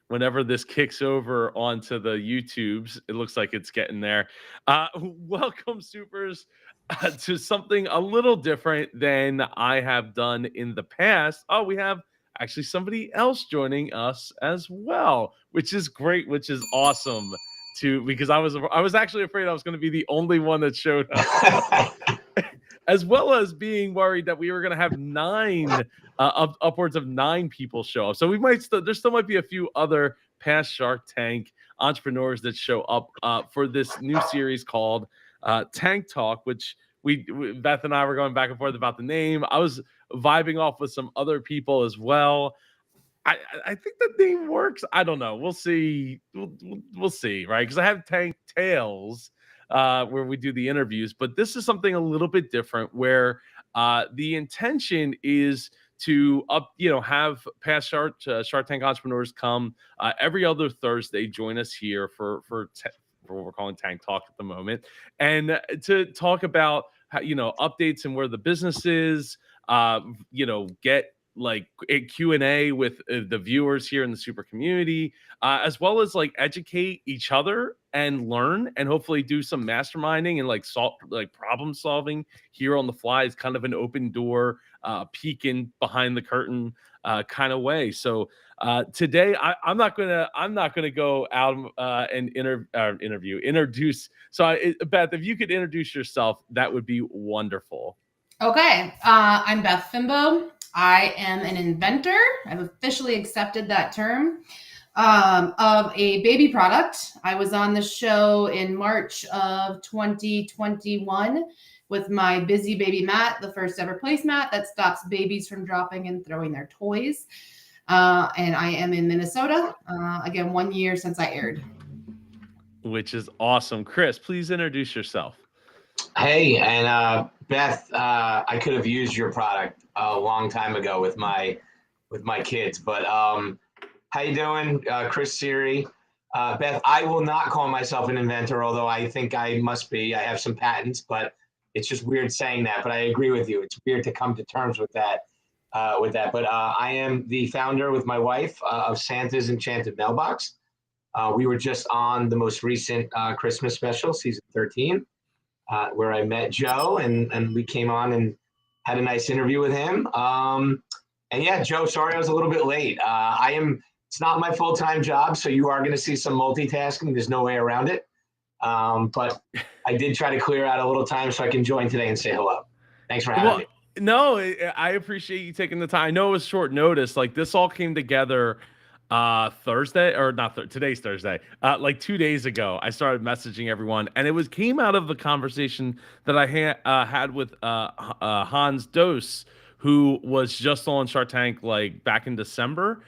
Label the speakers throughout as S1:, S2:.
S1: whenever this kicks over onto the YouTubes. It looks like it's getting there. Welcome, supers, to something a little different than I have done in the past. Oh, we have actually somebody else joining us as well, which is great, which is awesome. Because I was actually afraid I was going to be the only one that showed up. As well as being worried that we were going to have upwards of 9 people show up. So there still might be a few other past Shark Tank entrepreneurs that show up for this new series called Tank Talk, which Beth and I were going back and forth about the name. I was vibing off with some other people as well. I think the name works. I don't know. We'll see. We'll see, right? Because I have Tank Tales, where we do the interviews, but this is something a little bit different, where the intention is to have past Shark Tank entrepreneurs come every other Thursday, join us here for what we're calling Tank Talk at the moment, and to talk about how, updates and where the business is. Get like a Q&A with the viewers here in the super community, as well as like educate each other and learn, and hopefully do some masterminding and like problem solving here on the fly. Is kind of an open door, peeking behind the curtain kind of way. So today I'm not gonna go out and introduce. So Beth, if you could introduce yourself, that would be wonderful.
S2: Okay, I'm Beth Fynbo. I am an inventor. I've officially accepted that term of a baby product. I was on the show in March of 2021 with my Busy Baby mat, the first ever placemat that stops babies from dropping and throwing their toys. And I am in Minnesota. Again, 1 year since I aired.
S1: Which is awesome. Chris, please introduce yourself.
S3: Hey, and Beth, I could have used your product a long time ago with my kids, but how you doing? Chris Cirri. Beth, I will not call myself an inventor, although I think I must be. I have some patents, but it's just weird saying that. But I agree with you. It's weird to come to terms with that. But I am the founder with my wife of Santa's Enchanted Mailbox. We were just on the most recent Christmas special, season 13. Where I met Joe, and we came on and had a nice interview with him. And yeah, Joe, sorry I was a little bit late. It's not my full-time job, so you are going to see some multitasking. There's no way around it. But I did try to clear out a little time so I can join today and say hello. Thanks for having me.
S1: No, I appreciate you taking the time. I know it was short notice. Like, this all came together Thursday, or not today's Thursday, like 2 days ago. I started messaging everyone, and it came out of the conversation that I had with Hans Dose, who was just on Shark Tank like back in December,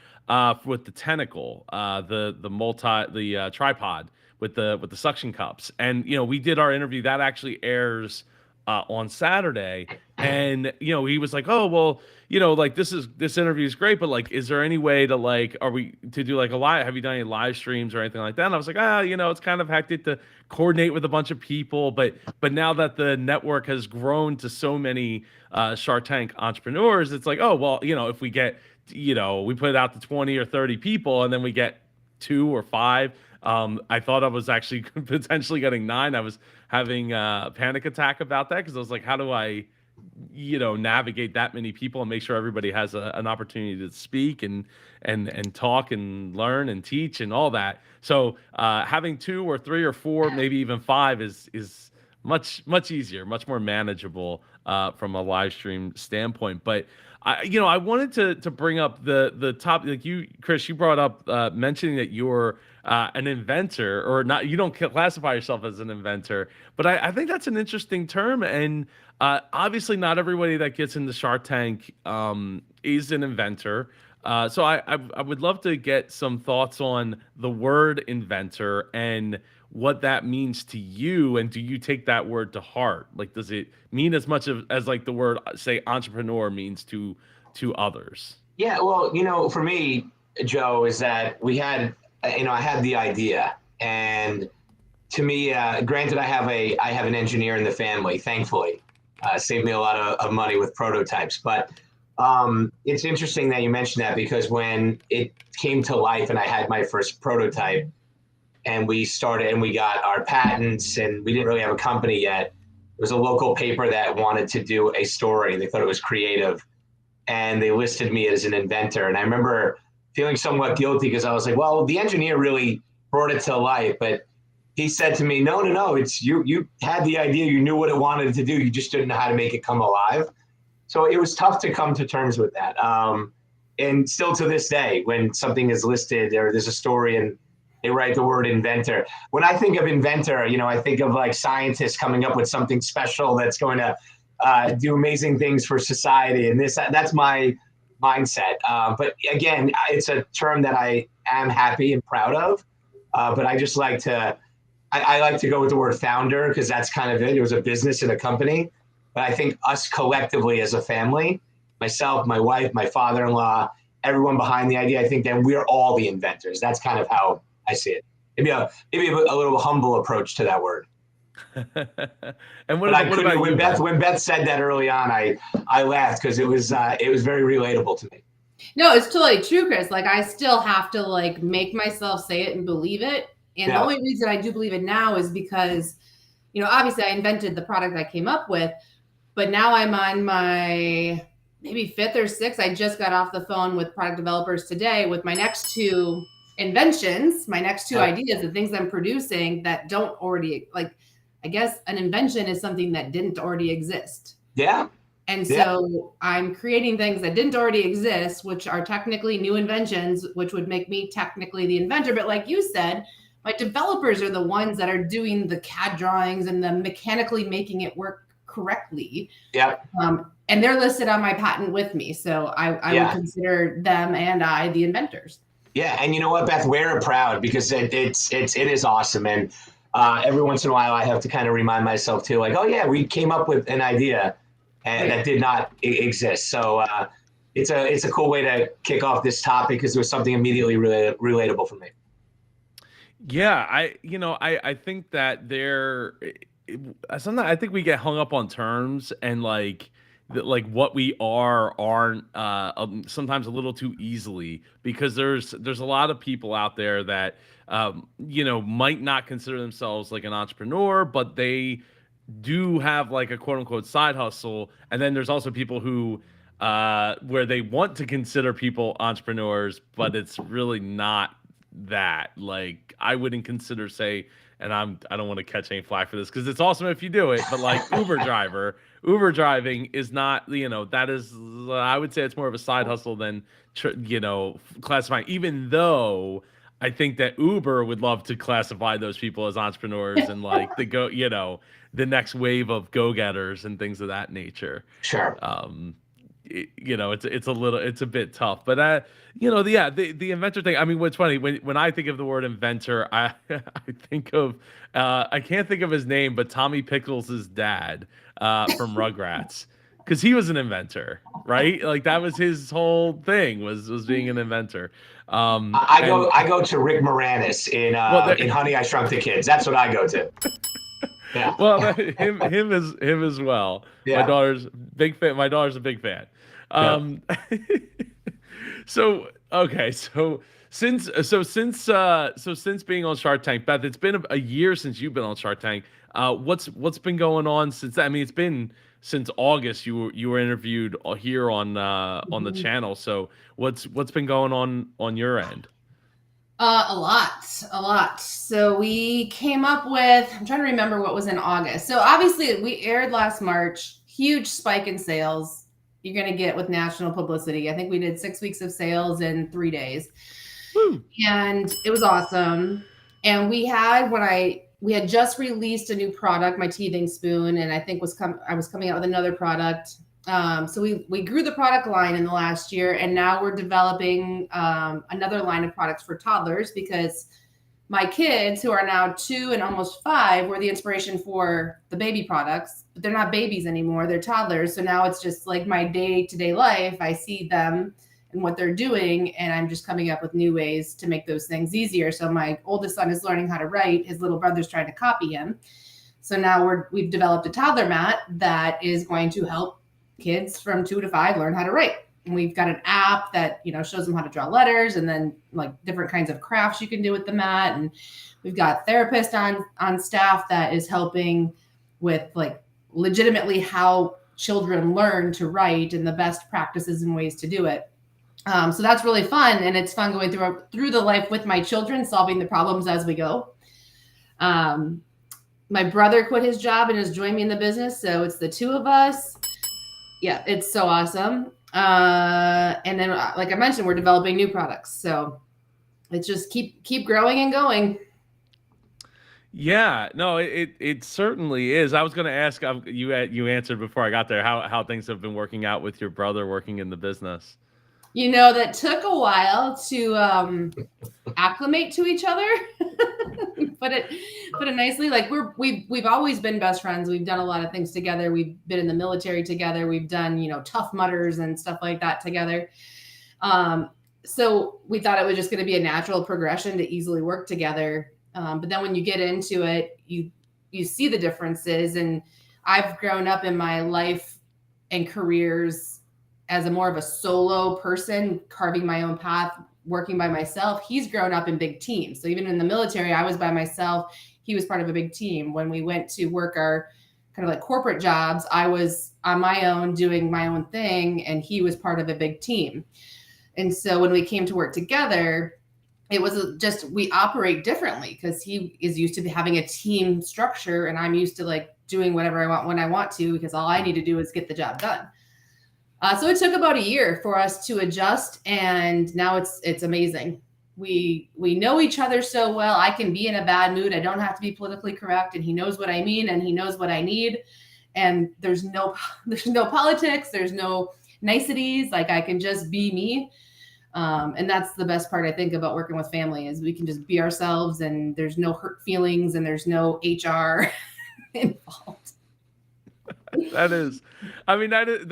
S1: with the tentacle, the tripod with the suction cups. And we did our interview that actually airs on Saturday, and he was like, oh well, like this interview is great, but like, is there any way to do like a live, have you done any live streams or anything like that? And I was like, it's kind of hectic to coordinate with a bunch of people, but now that the network has grown to so many Shark Tank entrepreneurs, it's like, oh well, if we get, we put it out to 20 or 30 people and then we get 2 or 5. I thought I was actually potentially getting 9. I was having a panic attack about that, because I was like, how do I, navigate that many people and make sure everybody has an opportunity to speak and talk and learn and teach and all that. So having 2 or 3 or 4, maybe even 5 is much easier, much more manageable from a live stream standpoint. But I wanted to bring up the top, like Chris, you brought up mentioning that you're an inventor, or not. You don't classify yourself as an inventor, but I think that's an interesting term. And obviously, not everybody that gets into Shark Tank is an inventor. So I would love to get some thoughts on the word inventor and what that means to you, and do you take that word to heart? Like, does it mean as much as like the word, say, entrepreneur means to others?
S3: Yeah, well, for me, Joe, is that I had the idea, and to me, granted, I have an engineer in the family, thankfully, saved me a lot of money with prototypes, but It's interesting that you mentioned that, because when it came to life and I had my first prototype and we started and we got our patents and we didn't really have a company yet, it was a local paper that wanted to do a story. They thought it was creative and they listed me as an inventor. And I remember feeling somewhat guilty because I was like, well, the engineer really brought it to life, but he said to me, no, it's you. You had the idea, you knew what it wanted to do, you just didn't know how to make it come alive. So it was tough to come to terms with that. And still to this day, when something is listed or there's a story and they write the word inventor, when I think of inventor, I think of like scientists coming up with something special that's going to do amazing things for society. And that's my mindset. But again, it's a term that I am happy and proud of. But I just like to, I like to go with the word founder because that's kind of it. It was a business and a company. But I think us collectively as a family, myself, my wife, my father-in-law, everyone behind the idea, I think that we're all the inventors. That's kind of how I see it. Maybe a little humble approach to that word.
S1: And what about you,
S3: when Beth said that early on, I laughed because it was very relatable to me.
S2: No, it's totally true, Chris. Like I still have to like make myself say it and believe it. And the only reason I do believe it now is because, obviously I invented the product I came up with, but now I'm on my maybe 5th or 6th. I just got off the phone with product developers today with my next 2 inventions, my next 2 ideas, the things I'm producing that don't already, like, I guess an invention is something that didn't already exist.
S3: Yeah.
S2: And so I'm creating things that didn't already exist, which are technically new inventions, which would make me technically the inventor. But like you said, my developers are the ones that are doing the CAD drawings and the mechanically making it work correctly.
S3: Yeah.
S2: And they're listed on my patent with me. So I would consider them and I the inventors.
S3: Yeah. And you know what, Beth, we're proud because it is awesome. And every once in a while I have to kind of remind myself too, like, oh yeah, we came up with an idea and that did not exist. So it's a cool way to kick off this topic because it was something immediately relatable for me.
S1: Yeah, I think that sometimes I think we get hung up on terms and like what we aren't sometimes a little too easily because there's a lot of people out there that might not consider themselves like an entrepreneur, but they do have like a quote unquote side hustle. And then there's also people who where they want to consider people entrepreneurs, but it's really not that. Like I wouldn't consider and I don't want to catch any flack for this because it's awesome if you do it, but like Uber driving is not, that is, I would say it's more of a side hustle than, classifying, even though I think that Uber would love to classify those people as entrepreneurs and like the next wave of go-getters and things of that nature.
S3: Sure.
S1: It's a bit tough, but the inventor thing. I mean, what's funny when I think of the word inventor, I think of I can't think of his name, but Tommy Pickles' dad from Rugrats, because he was an inventor, right? Like that was his whole thing was being an inventor.
S3: I go to Rick Moranis in Honey, I Shrunk the Kids. That's what I go to. Yeah.
S1: Well, him as well.
S3: Yeah.
S1: My daughter's big fan. My daughter's a big fan. So since being on Shark Tank, Beth, it's been a year since you've been on Shark Tank. What's been going on since that? I mean, it's been since August. You were interviewed here on the channel. So what's been going on your end?
S2: A lot. So we came up with, I'm trying to remember what was in August. So obviously we aired last March, huge spike in sales. You're going to get with national publicity. I think we did 6 weeks of sales in 3 days.
S1: Woo. And
S2: it was awesome. And we had just released a new product, my teething spoon. And I think I was coming out with another product. So we grew the product line in the last year, and now we're developing another line of products for toddlers because my kids, who are now 2 and almost 5, were the inspiration for the baby products, but they're not babies anymore. They're toddlers. So now it's just like my day-to-day life. I see them and what they're doing, and I'm just coming up with new ways to make those things easier. So my oldest son is learning how to write. His little brother's trying to copy him. So now we've developed a toddler mat that is going to help kids from 2 to 5 learn how to write. And we've got an app that, shows them how to draw letters, and then like different kinds of crafts you can do with the mat. And we've got therapists on staff that is helping with like legitimately how children learn to write and the best practices and ways to do it. So that's really fun, and it's fun going through the life with my children, solving the problems as we go. My brother quit his job and has joined me in the business, so it's the two of us. Yeah, it's so awesome. And then, like I mentioned, we're developing new products, so it's just keep growing and going.
S1: Yeah, no, it certainly is. I was going to ask you answered before I got there how things have been working out with your brother working in the business.
S2: That took a while to acclimate to each other. put it nicely. Like we've always been best friends. We've done a lot of things together. We've been in the military together. We've done Tough Mudders and stuff like that together. So we thought it was just going to be a natural progression to easily work together. But then when you get into it, you see the differences. And I've grown up in my life and careers as a more of a solo person, carving my own path, working by myself. He's grown up in big teams. So even in the military, I was by myself. He was part of a big team. When we went to work our kind of like corporate jobs, I was on my own doing my own thing, and he was part of a big team. And so when we came to work together, it was just, we operate differently because he is used to having a team structure, and I'm used to like doing whatever I want when I want to, because all I need to do is get the job done. So it took about a year for us to adjust, and now it's amazing. We know each other so well. I can be in a bad mood. I don't have to be politically correct, and he knows what I mean, and he knows what I need. And there's no politics. There's no niceties. Like, I can just be me. And that's the best part, I think, about working with family, is we can just be ourselves, and there's no hurt feelings, and there's no HR involved.
S1: That's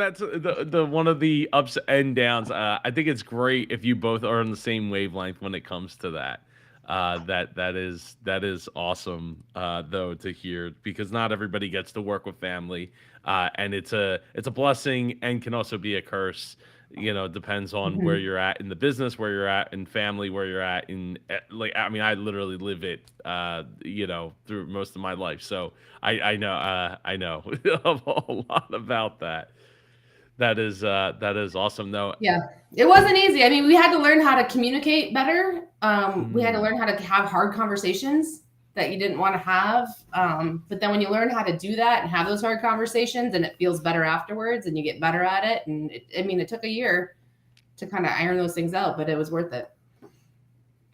S1: the one of the ups and downs. I think it's great if you both are on the same wavelength when it comes to that. That is awesome, though, to hear, because not everybody gets to work with family, and it's a blessing and can also be a curse. Depends on where you're at in the business, where you're at in family, where you're at in, like, I mean, I literally live it, through most of my life. So I know a lot about that. That is awesome though.
S2: Yeah, it wasn't easy. I mean, we had to learn how to communicate better. We had to learn how to have hard conversations that you didn't want to have. But then when you learn how to do that and have those hard conversations, and it feels better afterwards, and you get better at it. And it took a year to kind of iron those things out, but it was worth it.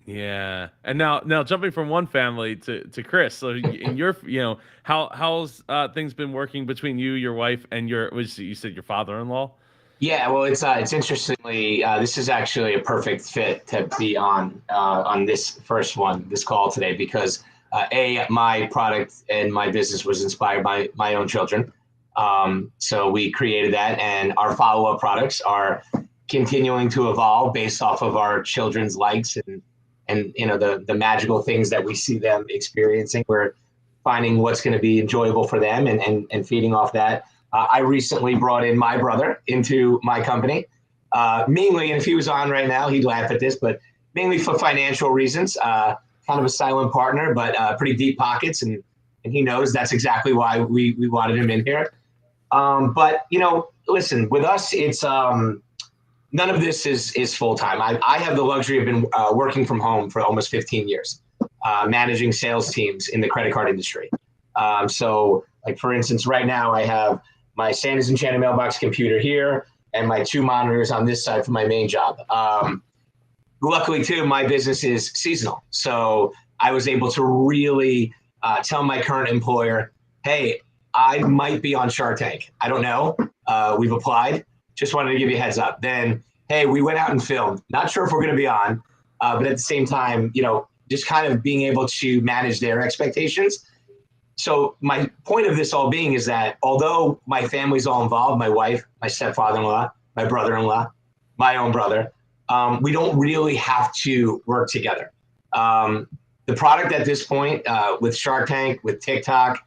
S1: Yeah. And now jumping from one family to Chris. So in your, how's things been working between you, your wife, and you said your father-in-law?
S3: Yeah, well, it's interestingly, this is actually a perfect fit to be on this this call today, because my product and my business was inspired by my own children. So we created that, and our follow-up products are continuing to evolve based off of our children's likes and the magical things that we see them experiencing. We're finding what's going to be enjoyable for them and feeding off that. I recently brought in my brother into my company, mainly, and if he was on right now, he'd laugh at this, but mainly for financial reasons. Kind of a silent partner, but pretty deep pockets, and he knows that's exactly why we wanted him in here. But listen, with us, it's none of this is full time. I have the luxury of been working from home for almost 15 years, managing sales teams in the credit card industry. So, like, for instance, right now I have my Santa's Enchanted Mailbox computer here and my 2 monitors on this side for my main job. Luckily, too, my business is seasonal. So I was able to really tell my current employer, hey, I might be on Shark Tank. I don't know. We've applied. Just wanted to give you a heads up. Then, hey, we went out and filmed. Not sure if we're going to be on, but at the same time, just kind of being able to manage their expectations. So my point of this all being is that although my family's all involved, my wife, my stepfather-in-law, my brother-in-law, my own brother, we don't really have to work together. The product at this point, with Shark Tank, with TikTok,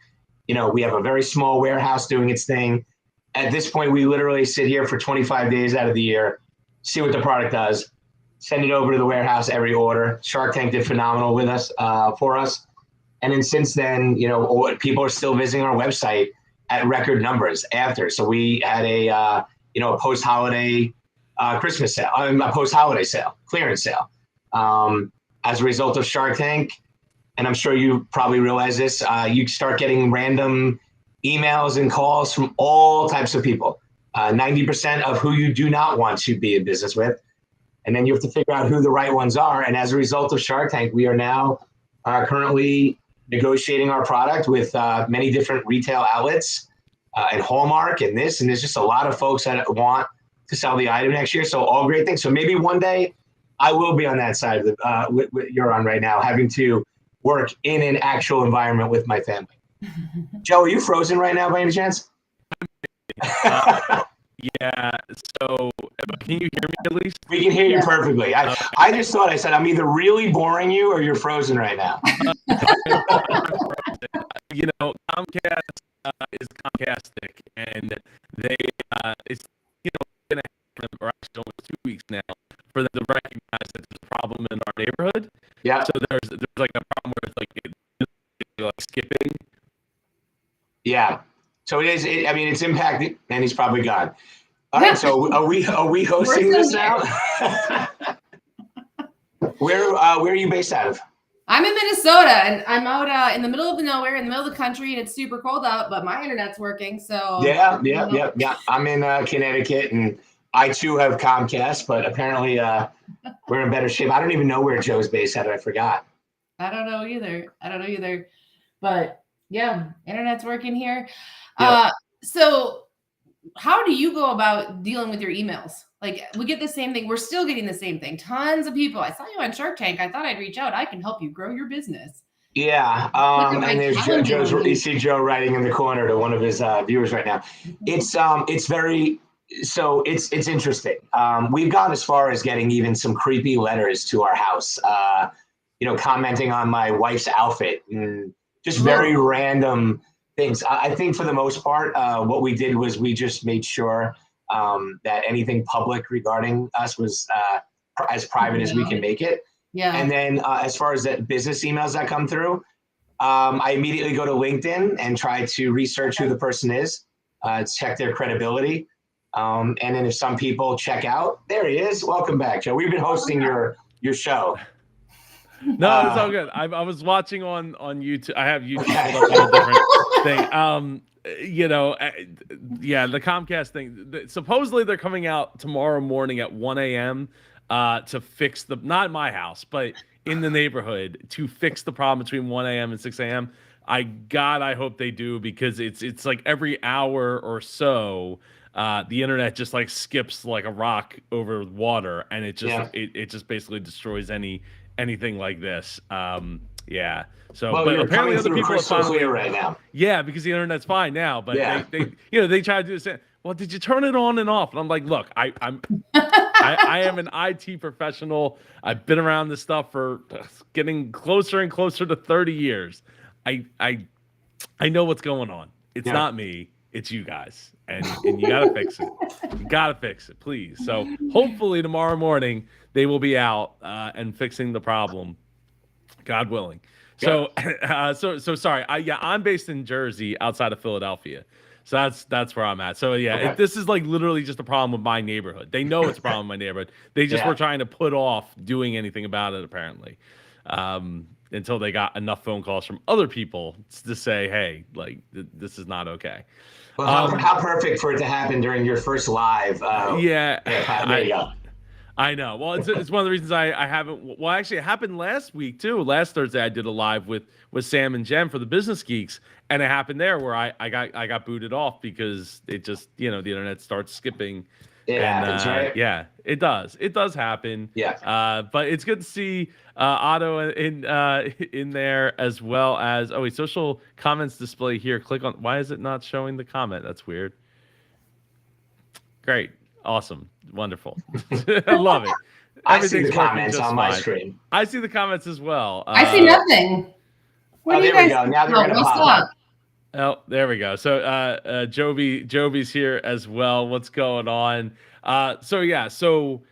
S3: we have a very small warehouse doing its thing. at this point, we literally sit here for 25 days out of the year, see what the product does, send it over to the warehouse every order. Shark Tank did phenomenal with us, for us. And then since then, people are still visiting our website at record numbers after. So we had a post-holiday Christmas sale, a post-holiday sale, clearance sale. As a result of Shark Tank, and I'm sure you probably realize this, you start getting random emails and calls from all types of people. 90% of who you do not want to be in business with. And then you have to figure out who the right ones are. And as a result of Shark Tank, we are now currently negotiating our product with many different retail outlets and Hallmark and this. And there's just a lot of folks that want to sell the item next year. So all great things. So maybe one day I will be on that side of what you're on right now, having to work in an actual environment with my family. Joe, are you frozen right now by any chance?
S1: Yeah. So can you hear me at least?
S3: We can hear you perfectly. I just thought I said I'm either really boring you or you're frozen right now.
S1: Comcast is Comcastic, and they it's going to happen, or actually almost 2 weeks now, for them to recognize that there's a problem in our neighborhood.
S3: Yeah.
S1: So there's like a problem where it's like skipping. Yeah.
S3: So it is. It's impacted, and he's probably gone. All right. So are we hosting this now? Where are you based out of?
S2: I'm in Minnesota, and I'm out in the middle of nowhere, in the middle of the country, and it's super cold out, but my internet's working. So
S3: yeah. I'm in Connecticut, and I too have Comcast, but apparently we're in better shape. I don't even know where Joe's based at. I forgot.
S2: I don't know either. But yeah, internet's working here.
S3: Yeah.
S2: So how do you go about dealing with your emails? Like, we get the same thing. We're still getting the same thing. Tons of people. I saw you on Shark Tank. I thought I'd reach out. I can help you grow your business.
S3: Yeah. And there's Joe's. You see Joe writing in the corner to one of his viewers right now. It's interesting. We've gone as far as getting even some creepy letters to our house, commenting on my wife's outfit and just very random things. I think for the most part, what we did was we just made sure that anything public regarding us was as private as we can make it.
S2: Yeah.
S3: And then as far as the business emails that come through, I immediately go to LinkedIn and try to research who the person is, check their credibility. And then if some people check out, there he is. Welcome back, Joe. We've been hosting your show.
S1: No, it's all good. I was watching on YouTube. I have YouTube pulled up on a different thing. The Comcast thing. Supposedly they're coming out tomorrow morning at 1 a.m. To fix not my house, but in the neighborhood, to fix the problem between 1 a.m. and 6 a.m. I hope they do, because it's like every hour or so, the internet just like skips like a rock over water, and it just basically destroys anything like this. So, but apparently other people are finally
S3: right now.
S1: Yeah, because the internet's fine now. But they try to do this. Well, did you turn it on and off? And I'm like, look, I am an IT professional. I've been around this stuff for getting closer and closer to 30 years. I know what's going on. It's not me. It's you guys, and you gotta fix it. You gotta fix it, please. So hopefully tomorrow morning they will be out and fixing the problem, God willing. So sorry. I'm based in Jersey, outside of Philadelphia. So that's where I'm at. So this is like literally just a problem with my neighborhood. They know it's a problem in my neighborhood. They just were trying to put off doing anything about it, apparently, until they got enough phone calls from other people to say, hey, like this is not okay.
S3: Well, how perfect for it to happen during your first live. There you go.
S1: I know. Well, it's one of the reasons I haven't. Well, actually, it happened last week too. Last Thursday, I did a live with Sam and Jen for the Business Geeks, and it happened there where I got booted off because it just the internet starts skipping.
S3: It happens, right?
S1: Yeah, it does. It does happen.
S3: Yeah.
S1: But it's good to see Otto in there, as well as social comments display here. Click on. Why is it not showing the comment? That's weird. Great. Awesome. Wonderful. I love it.
S3: I see the comments on my screen.
S1: I see the comments as well.
S2: I see nothing.
S3: There we go. Now they're going to pop up.
S1: Oh, there we go. So Joby's here as well. What's going on? So yeah, so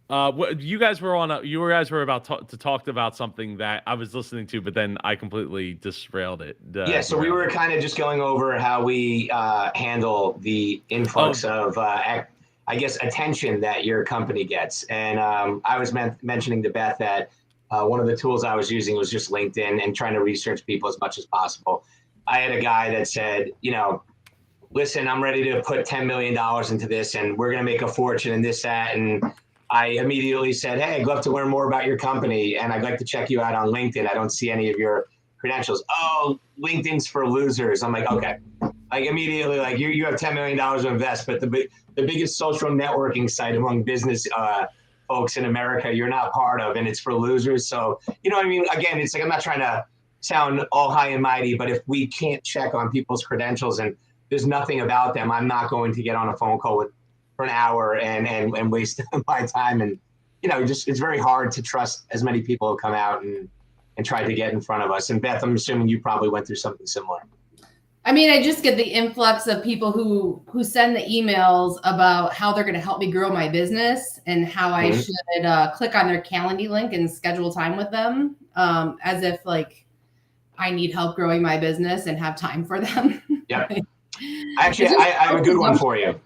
S1: what you guys were on you guys were about to talk about something that I was listening to, but then I completely derailed it.
S3: Yeah, so we were kind of just going over how we handle the influx of, I guess, attention that your company gets. And I was mentioning to Beth that one of the tools I was using was just LinkedIn and trying to research people as much as possible. I had a guy that said, listen, I'm ready to put $10 million into this and we're going to make a fortune and this, that. And I immediately said, hey, I'd love to learn more about your company and I'd like to check you out on LinkedIn. I don't see any of your credentials. Oh, LinkedIn's for losers. I'm like, okay. Like immediately, like you have $10 million to invest, but the biggest social networking site among business folks in America, you're not part of, and it's for losers. So, you know what I mean? Again, it's like, I'm not trying to sound all high and mighty, but if we can't check on people's credentials and there's nothing about them, I'm not going to get on a phone call for an hour and waste my time. And, just, it's very hard to trust as many people who come out and try to get in front of us. And Beth, I'm assuming you probably went through something similar.
S2: I mean, I just get the influx of people who send the emails about how they're going to help me grow my business and how I should click on their Calendly link and schedule time with them, as if like I need help growing my business and have time for them.
S3: Yeah. Actually, I have a good one for you.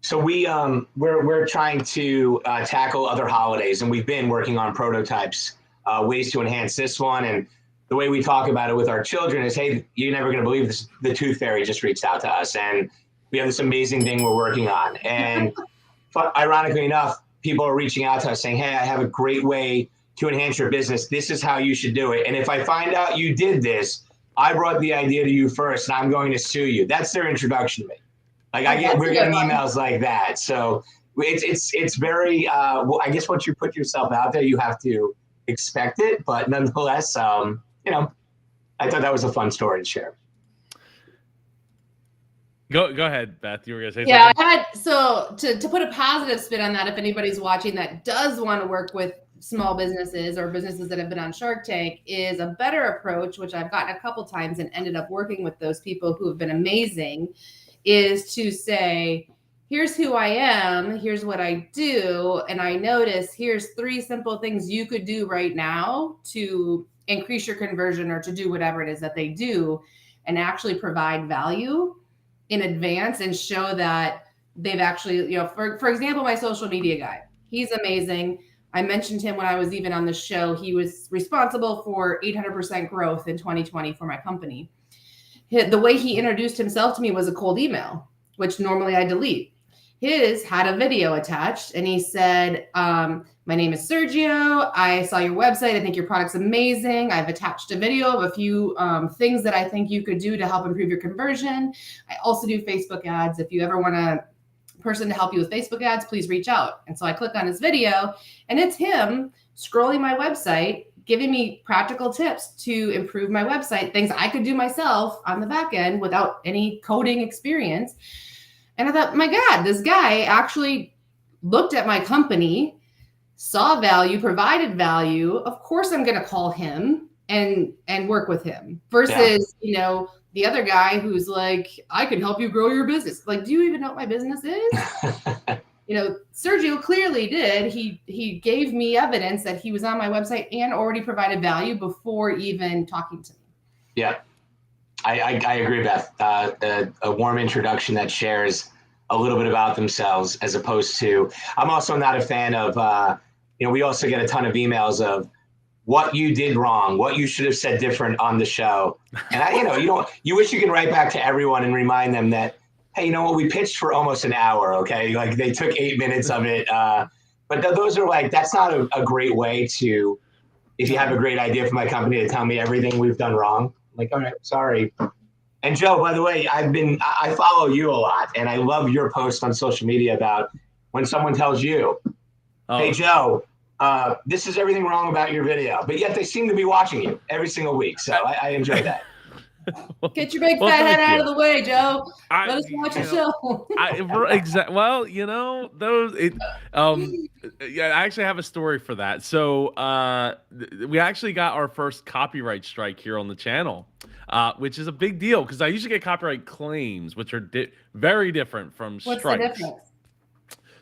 S3: So we're trying to tackle other holidays, and we've been working on prototypes, ways to enhance this one. And the way we talk about it with our children is, hey, you're never going to believe this. The Tooth Fairy just reached out to us, and we have this amazing thing we're working on. And ironically enough, people are reaching out to us saying, hey, I have a great way to enhance your business. This is how you should do it. And if I find out you did this, I brought the idea to you first, and I'm going to sue you. That's their introduction to me. Like we're getting emails like that. So it's very, well, I guess once you put yourself out there, you have to expect it. But nonetheless, I thought that was a fun story to share.
S1: Go ahead, Beth. You were gonna say
S2: something?
S1: Yeah,
S2: so to put a positive spin on that, if anybody's watching that does want to work with small businesses or businesses that have been on Shark Tank, is a better approach, which I've gotten a couple times and ended up working with those people who have been amazing, is to say, here's who I am, here's what I do, and I notice here's 3 simple things you could do right now to increase your conversion or to do whatever it is that they do, and actually provide value in advance and show that they've actually, for example, my social media guy, he's amazing. I mentioned him when I was even on the show. He was responsible for 800% growth in 2020 for my company. The way he introduced himself to me was a cold email, which normally I delete. His had a video attached, and he said, my name is Sergio. I saw your website. I think your product's amazing. I've attached a video of a few things that I think you could do to help improve your conversion. I also do Facebook ads. If you ever want a person to help you with Facebook ads, please reach out. And so I click on his video, and it's him scrolling my website, giving me practical tips to improve my website, things I could do myself on the back end without any coding experience. And I thought, my God, this guy actually looked at my company, saw value, provided value. Of course, I'm going to call him and work with him versus, the other guy who's like, I can help you grow your business. Like, do you even know what my business is? Sergio clearly did. He gave me evidence that he was on my website and already provided value before even talking to me.
S3: Yeah, I agree, Beth. A warm introduction that shares a little bit about themselves, as opposed to, I'm also not a fan of, we also get a ton of emails of what you did wrong, what you should have said different on the show. And you wish you could write back to everyone and remind them that, hey, you know what, we pitched for almost an hour, okay? Like they took 8 minutes of it. But those are like, that's not a great way to, if you have a great idea for my company, to tell me everything we've done wrong. Like, all right, sorry. And Joe, by the way, I follow you a lot, and I love your post on social media about when someone tells you, hey, Joe, this is everything wrong about your video, but yet they seem to be watching you every single week. So I enjoy that.
S2: Get your big fat head out of the way, Joe. Let us watch the show.
S1: Well, I actually have a story for that. So we actually got our first copyright strike here on the channel. which is a big deal because I usually get copyright claims, which are very different from
S2: What's the
S1: strikes.
S2: difference?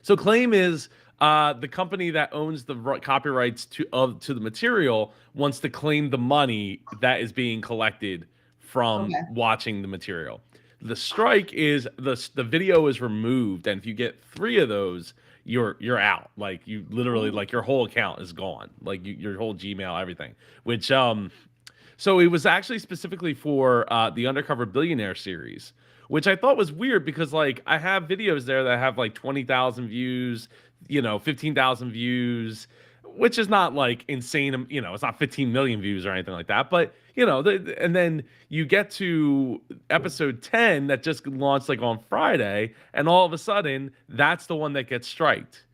S1: So claim is the company that owns the copyrights to the material wants to claim the money that is being collected from watching the material. The strike is the video is removed, and if you get 3 of those, you're out. Like you literally like your whole account is gone, like your whole Gmail, everything. Which so it was actually specifically for the Undercover Billionaire series, which I thought was weird because like I have videos there that have like 20,000 views, 15,000 views, which is not like insane, it's not 15 million views or anything like that. But and then you get to episode 10 that just launched like on Friday, and all of a sudden that's the one that gets striked.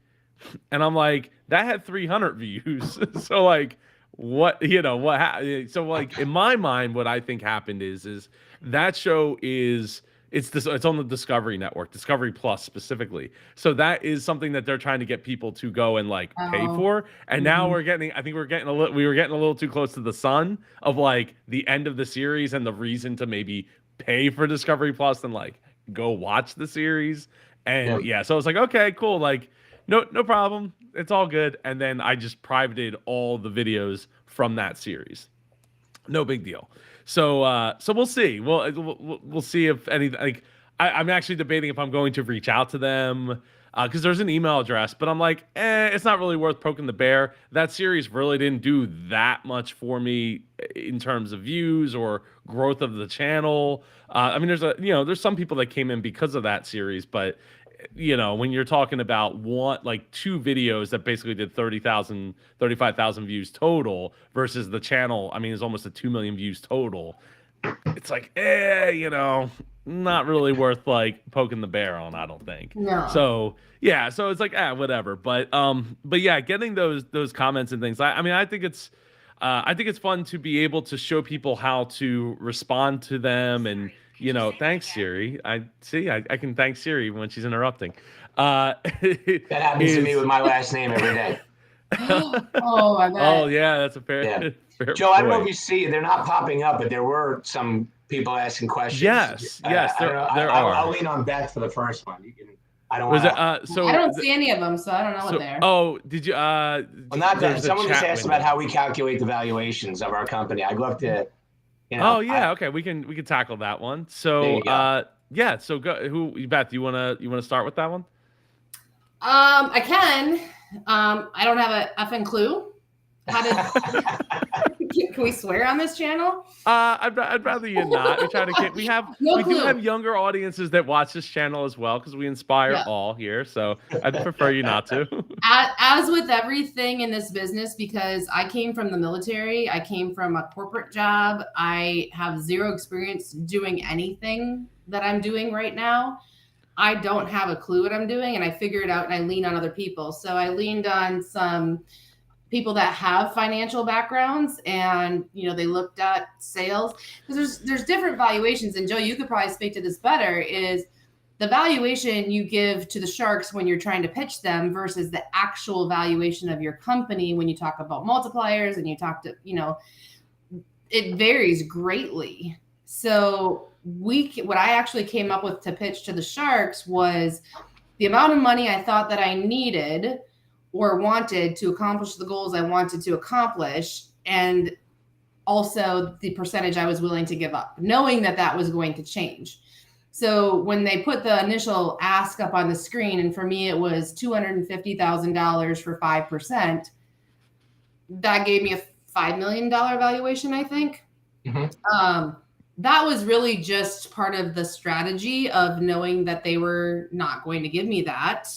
S1: And I'm like, that had 300 views. So like, so like in my mind, what I think happened is that show is it's on the Discovery Network, Discovery Plus specifically. So that is something that they're trying to get people to go and like pay for. And now we were getting a little too close to the sun of like the end of the series and the reason to maybe pay for Discovery Plus and like go watch the series. And so I was like, okay, cool. Like, no problem. It's all good. And then I just privated all the videos from that series. No big deal. So we'll see. We'll see if anything. Like I'm actually debating if I'm going to reach out to them because there's an email address, but I'm like, it's not really worth poking the bear. That series really didn't do that much for me in terms of views or growth of the channel. I mean, there's some people that came in because of that series, but when you're talking about 2 videos that basically did 30,000, 35,000 views total versus the channel, I mean, it's almost 2 million views total. It's like, not really worth like poking the bear on, I don't think.
S2: No.
S1: So it's like, whatever. But yeah, getting those comments and things. I mean, I think it's fun to be able to show people how to respond to them and. Thanks, Cirri. I can thank Cirri when she's interrupting.
S3: That happens to me with my last name every day.
S2: Oh, I bet.
S1: Oh, yeah, that's a fair. Fair
S3: Joe, I don't know if you see, they're not popping up, but there were some people asking questions.
S1: Yes, there are.
S3: I'll lean on Beth for the first one. I don't
S2: see any of them, so I don't know what they're.
S1: Oh, did you?
S3: Well, not that. Someone just asked about how we calculate the valuations of our company. I'd love to.
S1: Okay, we can tackle that one. So so go. Beth, you wanna start with that one?
S2: I can. I don't have a effing clue. Can we swear on this channel?
S1: I'd rather you not. We do have younger audiences that watch this channel as well because we inspire all here. So I'd prefer you not to.
S2: As with everything in this business, because I came from the military, I came from a corporate job. I have zero experience doing anything that I'm doing right now. I don't have a clue what I'm doing, and I figure it out and I lean on other people. So I leaned on some people that have financial backgrounds, and they looked at sales because there's different valuations. And Joe, you could probably speak to this better, is the valuation you give to the sharks when you're trying to pitch them versus the actual valuation of your company when you talk about multipliers and you talk to, it varies greatly. So what I actually came up with to pitch to the sharks was the amount of money I thought that I needed or wanted to accomplish the goals I wanted to accomplish, and also the percentage I was willing to give up, knowing that that was going to change. So when they put the initial ask up on the screen, and for me it was $250,000 for 5%, that gave me a $5 million valuation, I think. Mm-hmm. That was really just part of the strategy of knowing that they were not going to give me that.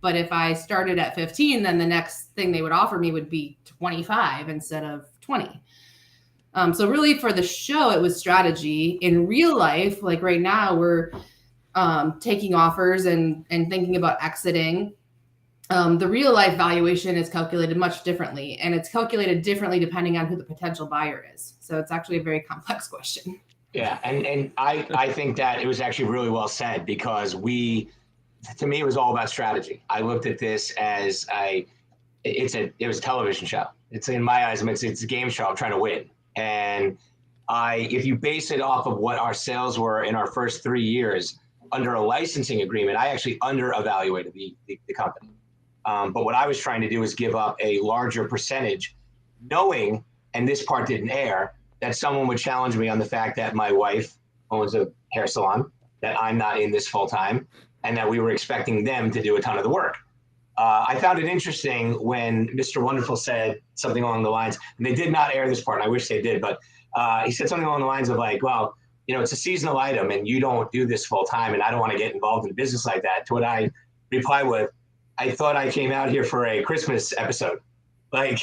S2: But if I started at 15, then the next thing they would offer me would be 25 instead of 20. So really for the show, it was strategy. In real life, like right now, we're taking offers and thinking about exiting. The real life valuation is calculated much differently, and it's calculated differently depending on who the potential buyer is. So it's actually a very complex question.
S3: Yeah, and I think that it was actually really well said, because to me, it was all about strategy. I looked at this as it was a television show. It's, in my eyes, it's a game show. I'm trying to win. And if you base it off of what our sales were in our first 3 years under a licensing agreement, I actually under-evaluated the company. But what I was trying to do is give up a larger percentage, knowing, and this part didn't air, that someone would challenge me on the fact that my wife owns a hair salon, that I'm not in this full time, and that we were expecting them to do a ton of the work. I found it interesting when Mr. Wonderful said something along the lines, and they did not air this part, and I wish they did, but he said something along the lines of like, well, it's a seasonal item and you don't do this full time, and I don't want to get involved in a business like that. To what I reply with, I thought I came out here for a Christmas episode. Like,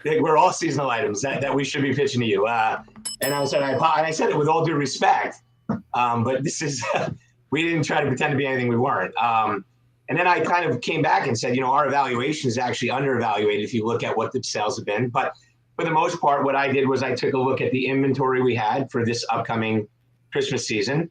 S3: we're all seasonal items that we should be pitching to you. And I said, I said it with all due respect, but this is, we didn't try to pretend to be anything we weren't. And then I kind of came back and said, our evaluation is actually under-evaluated if you look at what the sales have been. But for the most part, what I did was I took a look at the inventory we had for this upcoming Christmas season.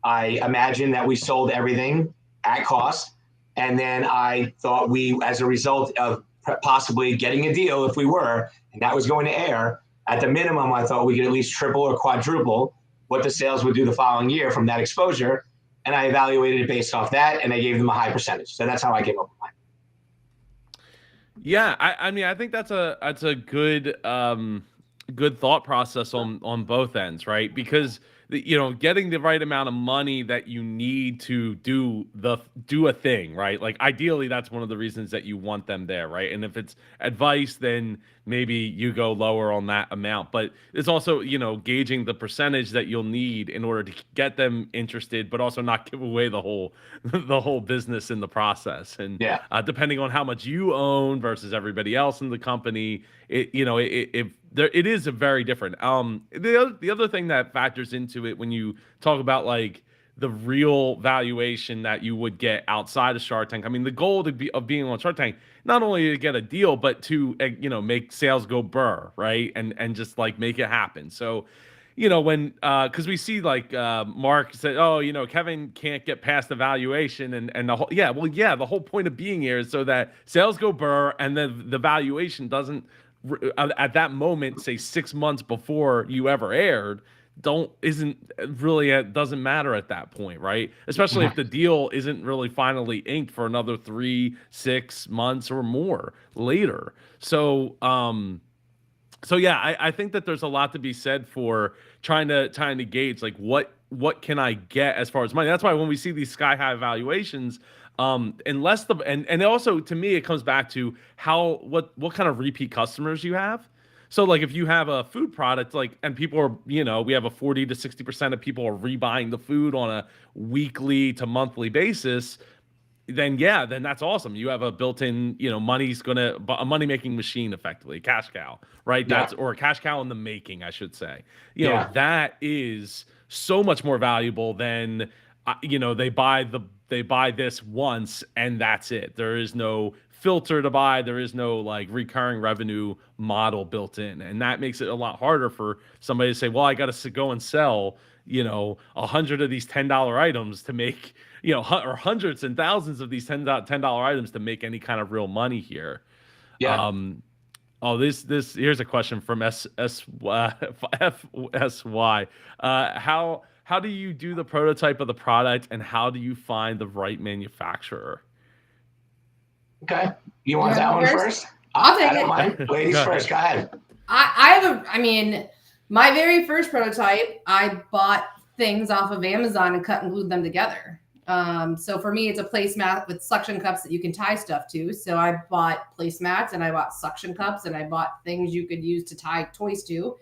S3: I imagined that we sold everything at cost. And then I thought we, as a result of possibly getting a deal, if we were, and that was going to air, at the minimum, I thought we could at least triple or quadruple what the sales would do the following year from that exposure. And I evaluated it based off that, and I gave them a high percentage. So that's how I came up with mine.
S1: Yeah, I mean, I think that's a good good thought process on both ends, right? Because getting the right amount of money that you need to do a thing, right? Like ideally, that's one of the reasons that you want them there, right? And if it's advice, then maybe you go lower on that amount. But it's also gauging the percentage that you'll need in order to get them interested, but also not give away the whole the whole business in the process. And
S3: Yeah.
S1: Depending on how much you own versus everybody else in the company, it is a very different. The other thing that factors into it when you talk about like the real valuation that you would get outside of Shark Tank. I mean, the goal of being on Shark Tank, not only to get a deal, but to make sales go burr, right, and just like make it happen. So, when because we see like Mark said, oh, Kevin can't get past the valuation, and the whole the whole point of being here is so that sales go burr, and then the valuation doesn't at that moment, say 6 months before you ever aired, doesn't matter at that point, right? Especially if the deal isn't really finally inked for another 3-6 months or more later. So yeah, I think that there's a lot to be said for trying to gauge like what can I get as far as money. That's why when we see these sky high valuations, unless and also to me it comes back to what kind of repeat customers you have. So like if you have a food product, like, and people are, we have a 40 to 60% of people are rebuying the food on a weekly to monthly basis, then that's awesome. You have a built-in, money's a money-making machine, effectively, cash cow, right?
S3: Yeah.
S1: Or a cash cow in the making, I should say. That is so much more valuable than, they buy this once and that's it. There is no filter to buy. There is no like recurring revenue model built in. And that makes it a lot harder for somebody to say, well, I got to go and sell, 100 of these $10 items to make, or hundreds and thousands of these $10 items to make any kind of real money here.
S3: Yeah.
S1: Here's a question from FSY. How do you do the prototype of the product, and how do you find the right manufacturer?
S3: Okay. You want that one first?
S2: I'll take it.
S3: Mind. Ladies first. Go ahead.
S2: My very first prototype, I bought things off of Amazon and cut and glued them together. So for me, it's a placemat with suction cups that you can tie stuff to. So I bought placemats and I bought suction cups and I bought things you could use to tie toys to.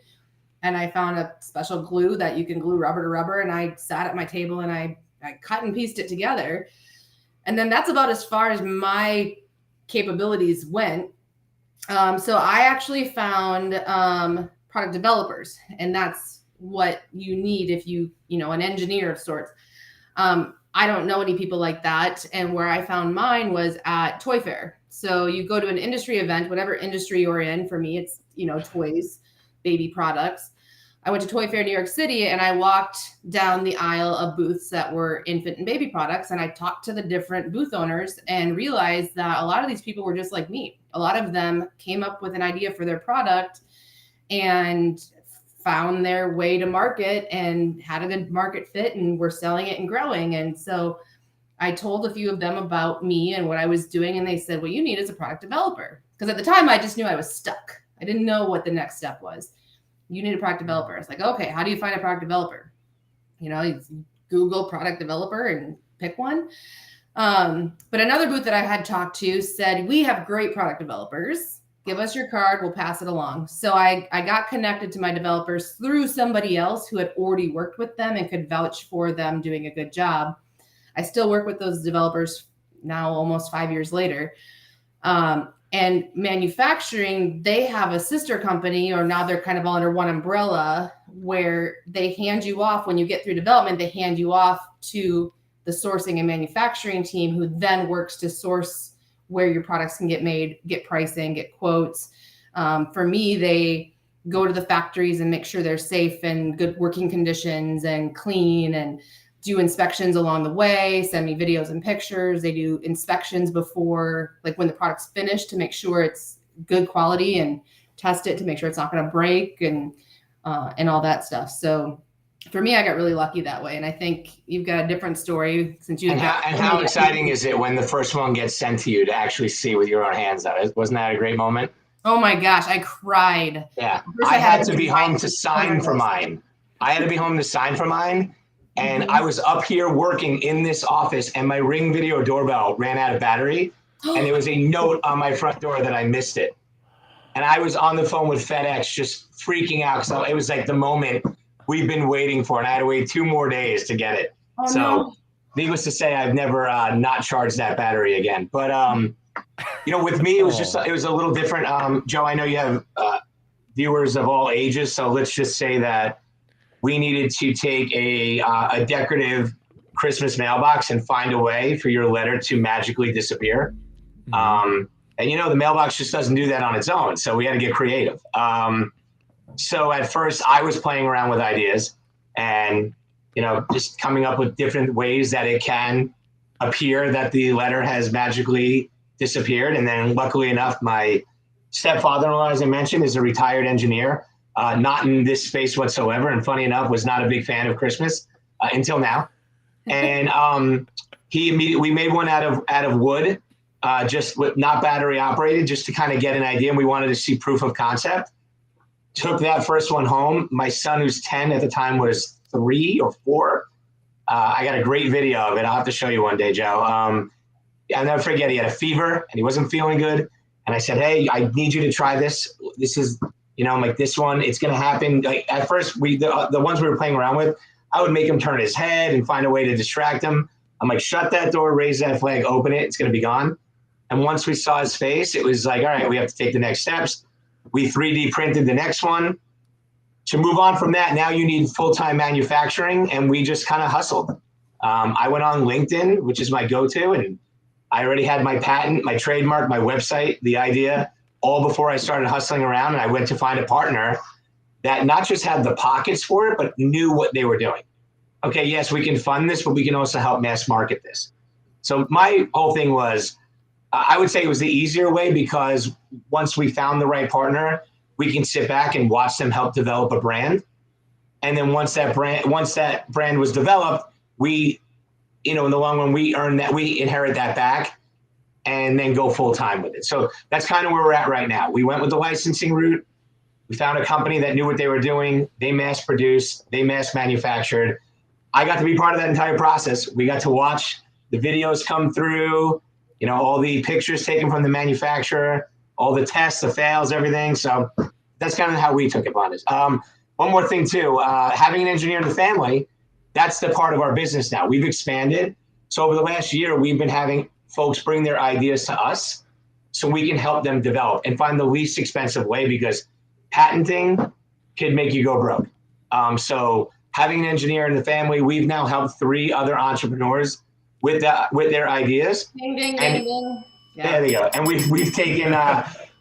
S2: And I found a special glue that you can glue rubber to rubber. And I sat at my table and I cut and pieced it together. And then that's about as far as my capabilities went. So I actually found product developers, and that's what you need if an engineer of sorts. I don't know any people like that. And where I found mine was at Toy Fair. So you go to an industry event, whatever industry you're in. For me, it's, toys, baby products. I went to Toy Fair New York City and I walked down the aisle of booths that were infant and baby products. And I talked to the different booth owners and realized that a lot of these people were just like me. A lot of them came up with an idea for their product and found their way to market and had a good market fit, and were selling it and growing. And so I told a few of them about me and what I was doing, and they said, what you need is a product developer. Because at the time, I just knew I was stuck. I didn't know what the next step was. You need a product developer. It's like, okay, how do you find a product developer? You Google product developer and pick one. But another booth that I had talked to said, we have great product developers. Give us your card, we'll pass it along. So I got connected to my developers through somebody else who had already worked with them and could vouch for them doing a good job. I still work with those developers now, almost 5 years later. And manufacturing, they have a sister company, or now they're kind of all under one umbrella, where they hand you off when you get through development, they hand you off to the sourcing and manufacturing team, who then works to source where your products can get made, get pricing, get quotes. For me, they go to the factories and make sure they're safe and good working conditions and clean, and do inspections along the way, send me videos and pictures. They do inspections before, like when the product's finished, to make sure it's good quality, and test it to make sure it's not going to break, and all that stuff. So for me, I got really lucky that way. And I think you've got a different story since you.
S3: And how exciting is it when the first one gets sent to you to actually see with your own hands, though? Wasn't that a great moment?
S2: Oh my gosh, I cried.
S3: Yeah, I had to be home to sign for mine. And I was up here working in this office, and my Ring video doorbell ran out of battery, and there was a note on my front door that I missed it. And I was on the phone with FedEx just freaking out, because it was like the moment we've been waiting for, and I had to wait 2 more days to get it.
S2: Oh,
S3: so
S2: no.
S3: Needless to say, I've never not charged that battery again. But, with me, it was it was a little different. Joe, I know you have viewers of all ages, so let's just say that we needed to take a decorative Christmas mailbox and find a way for your letter to magically disappear. Mm-hmm. And the mailbox just doesn't do that on its own. So we had to get creative. So at first I was playing around with ideas and, just coming up with different ways that it can appear that the letter has magically disappeared. And then luckily enough, my stepfather-in-law, as I mentioned, is a retired engineer. Not in this space whatsoever, and funny enough, was not a big fan of Christmas until now. And we made one out of wood, just with not battery operated, just to kind of get an idea. And we wanted to see proof of concept. Took that first one home. My son, who's 10 at the time, was 3 or 4. I got a great video of it. I'll have to show you one day, Joe. I'll never forget. He had a fever and he wasn't feeling good. And I said, "Hey, I need you to try this. This is." I'm like, this one, it's going to happen. Like at first, the ones we were playing around with, I would make him turn his head and find a way to distract him. I'm like, shut that door, raise that flag, open it. It's going to be gone. And once we saw his face, it was like, all right, we have to take the next steps. We 3D printed the next one. To move on from that, now you need full-time manufacturing, and we just kind of hustled. I went on LinkedIn, which is my go-to, and I already had my patent, my trademark, my website, the idea, all before I started hustling around. And I went to find a partner that not just had the pockets for it, but knew what they were doing. Okay, yes, we can fund this, but we can also help mass market this. So my whole thing was, I would say it was the easier way, because once we found the right partner, we can sit back and watch them help develop a brand. And then once that brand was developed, we, in the long run, we inherit that back and then go full time with it. So that's kind of where we're at right now. We went with the licensing route. We found a company that knew what they were doing. They mass produced, they mass manufactured. I got to be part of that entire process. We got to watch the videos come through, all the pictures taken from the manufacturer, all the tests, the fails, everything. So that's kind of how we took it on this. One more thing too, having an engineer in the family, that's the part of our business now. We've expanded. So over the last year, we've been having folks bring their ideas to us so we can help them develop and find the least expensive way, because patenting can make you go broke. So having an engineer in the family, we've now helped 3 other entrepreneurs with their ideas.
S2: Ding, ding,
S3: and,
S2: ding, ding. Yeah.
S3: There they go. And we've taken,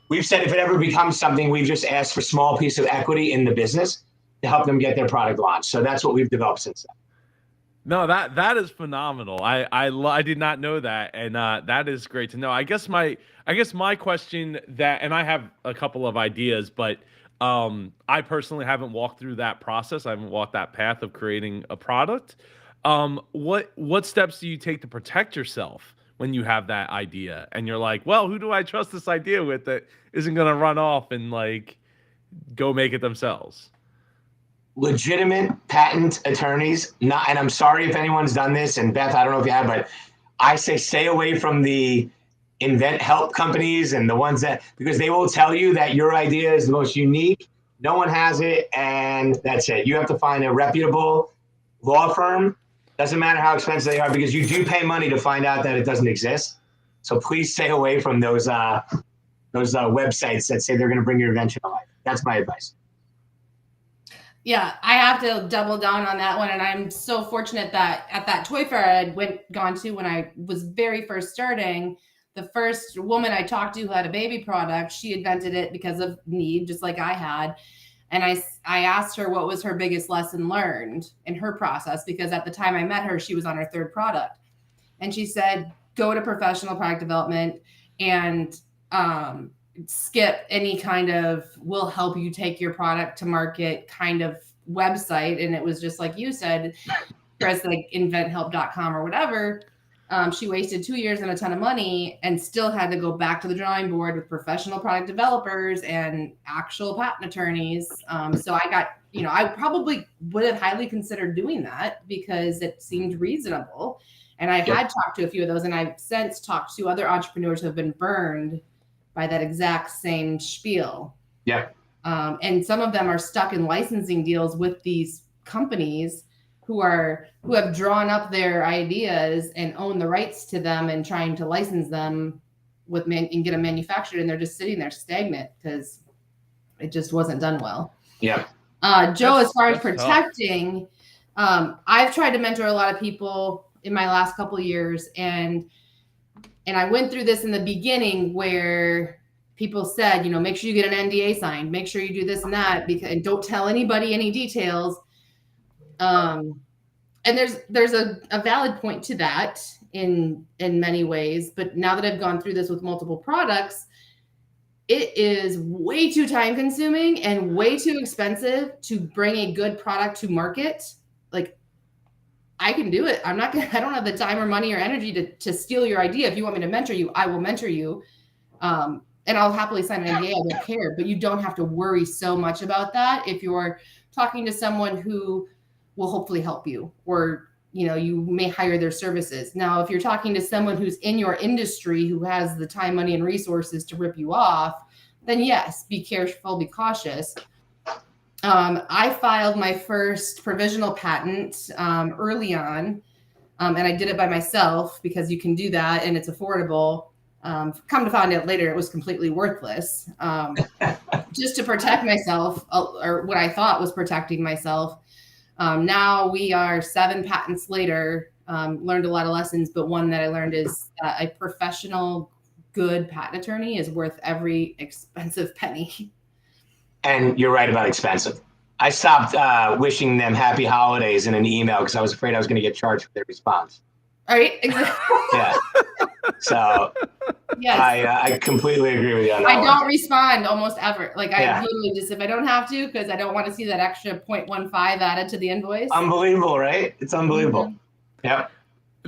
S3: we've said if it ever becomes something, we've just asked for small piece of equity in the business to help them get their product launched. So that's what we've developed since then.
S1: No, that is phenomenal. I did not know that, and that is great to know. I guess my question and I have a couple of ideas, but I personally haven't walked through that process. I haven't walked that path of creating a product. What steps do you take to protect yourself when you have that idea and you're like, well, who do I trust this idea with that isn't going to run off and like go make it themselves?
S3: Legitimate patent attorneys, not, and I'm sorry if anyone's done this, and Beth, I don't know if you have, but I say stay away from the invent help companies and the ones that, because they will tell you that your idea is the most unique, no one has it, and that's it. You have to find a reputable law firm. Doesn't matter how expensive they are, because you do pay money to find out that it doesn't exist. So please stay away from those websites that say they're going to bring your invention to life. That's my advice.
S2: Yeah, I have to double down on that one. And I'm so fortunate that at that toy fair I had gone to when I was very first starting, the first woman I talked to who had a baby product, she invented it because of need, just like I had. And I asked her what was her biggest lesson learned in her process, because at the time I met her, she was on her third product. And she said, go to professional product development and skip any kind of will help you take your product to market kind of website. And it was just like you said, Chris, like inventhelp.com or whatever. She wasted 2 years and a ton of money and still had to go back to the drawing board with professional product developers and actual patent attorneys. So I got, I probably would have highly considered doing that because it seemed reasonable. And I had talked to a few of those, and I've since talked to other entrepreneurs who have been burned by that exact same spiel.
S3: Yeah.
S2: And some of them are stuck in licensing deals with these companies who have drawn up their ideas and own the rights to them and trying to license them and get them manufactured, and they're just sitting there stagnant because it just wasn't done well.
S3: Yeah.
S2: Joe, as far as protecting, I've tried to mentor a lot of people in my last couple of years, and I went through this in the beginning where people said, make sure you get an NDA signed, make sure you do this and that, and don't tell anybody any details. And there's a valid point to that in many ways, but now that I've gone through this with multiple products, it is way too time consuming and way too expensive to bring a good product to market. Like, I can do it. I don't have the time or money or energy to steal your idea. If you want me to mentor you, I will mentor you. And I'll happily sign an NDA. I don't care, but you don't have to worry so much about that if you're talking to someone who will hopefully help you, or, you may hire their services. Now, if you're talking to someone who's in your industry, who has the time, money, and resources to rip you off, then yes, be careful, be cautious. I filed my first provisional patent early on, and I did it by myself because you can do that and it's affordable. Come to find out later, it was completely worthless. Just to protect myself, or what I thought was protecting myself. Now we are 7 patents later, learned a lot of lessons, but one that I learned is that a professional, good patent attorney is worth every expensive penny.
S3: And you're right about expensive. I stopped wishing them happy holidays in an email because I was afraid I was going to get charged for their response.
S2: All right. Exactly.
S3: Yeah. So yes. I completely agree with you on that.
S2: I don't respond almost ever. Like, I literally just, if I don't have to, because I don't want to see that extra 0.15 added to the invoice.
S3: Unbelievable, right? It's unbelievable. Mm-hmm. Yep.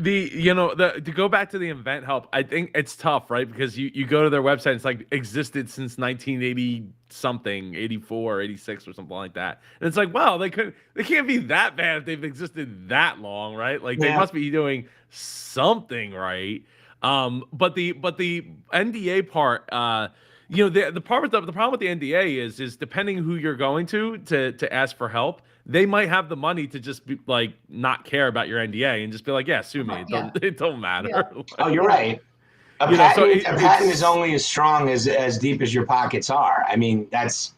S1: To go back to the invent help, I think it's tough, right? Because you go to their website, it's like existed since 1980 something, 84, 86 or something like that. And it's like, wow, they can't be that bad if they've existed that long, right? Like they must be doing something right. But the NDA part, the problem with the NDA is depending who you're going to ask for help, they might have the money to just be like not care about your NDA and just be like, yeah, sue me. It don't matter. Yeah.
S3: Oh, you're right. A patent is only as strong as deep as your pockets are. I mean, that's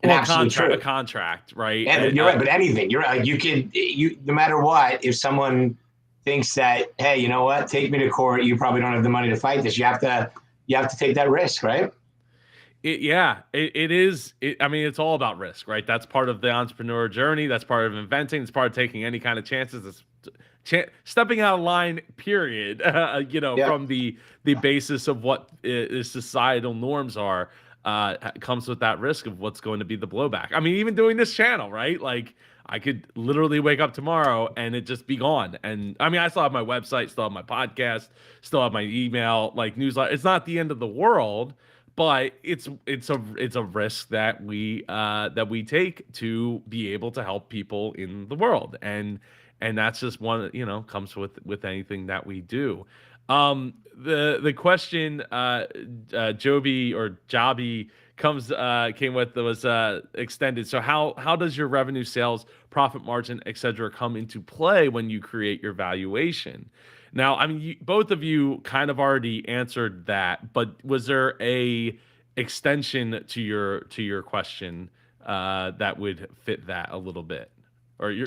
S3: an absolute truth.
S1: A contract, right?
S3: And you're right, but anything. You're right. You no matter what, if someone thinks that, hey, you know what, take me to court, you probably don't have the money to fight this. You have to take that risk, right?
S1: It is. I mean, it's all about risk, right? That's part of the entrepreneur journey. That's part of inventing. It's part of taking any kind of chances. It's stepping out of line, period, from the basis of what societal norms are. comes with that risk of what's going to be the blowback. I mean, even doing this channel, right? Like I could literally wake up tomorrow and it just be gone. And I mean, I still have my website, still have my podcast, still have my email, like newsletter. It's not the end of the world, but it's a risk that we take to be able to help people in the world. And that's just one, comes with anything that we do. The question Joby or Jobby came with was extended. So how does your revenue, sales, profit margin, etc. come into play when you create your valuation? Now, I mean, both of you kind of already answered that, but was there a extension to your question that would fit that a little bit? Or
S3: yeah,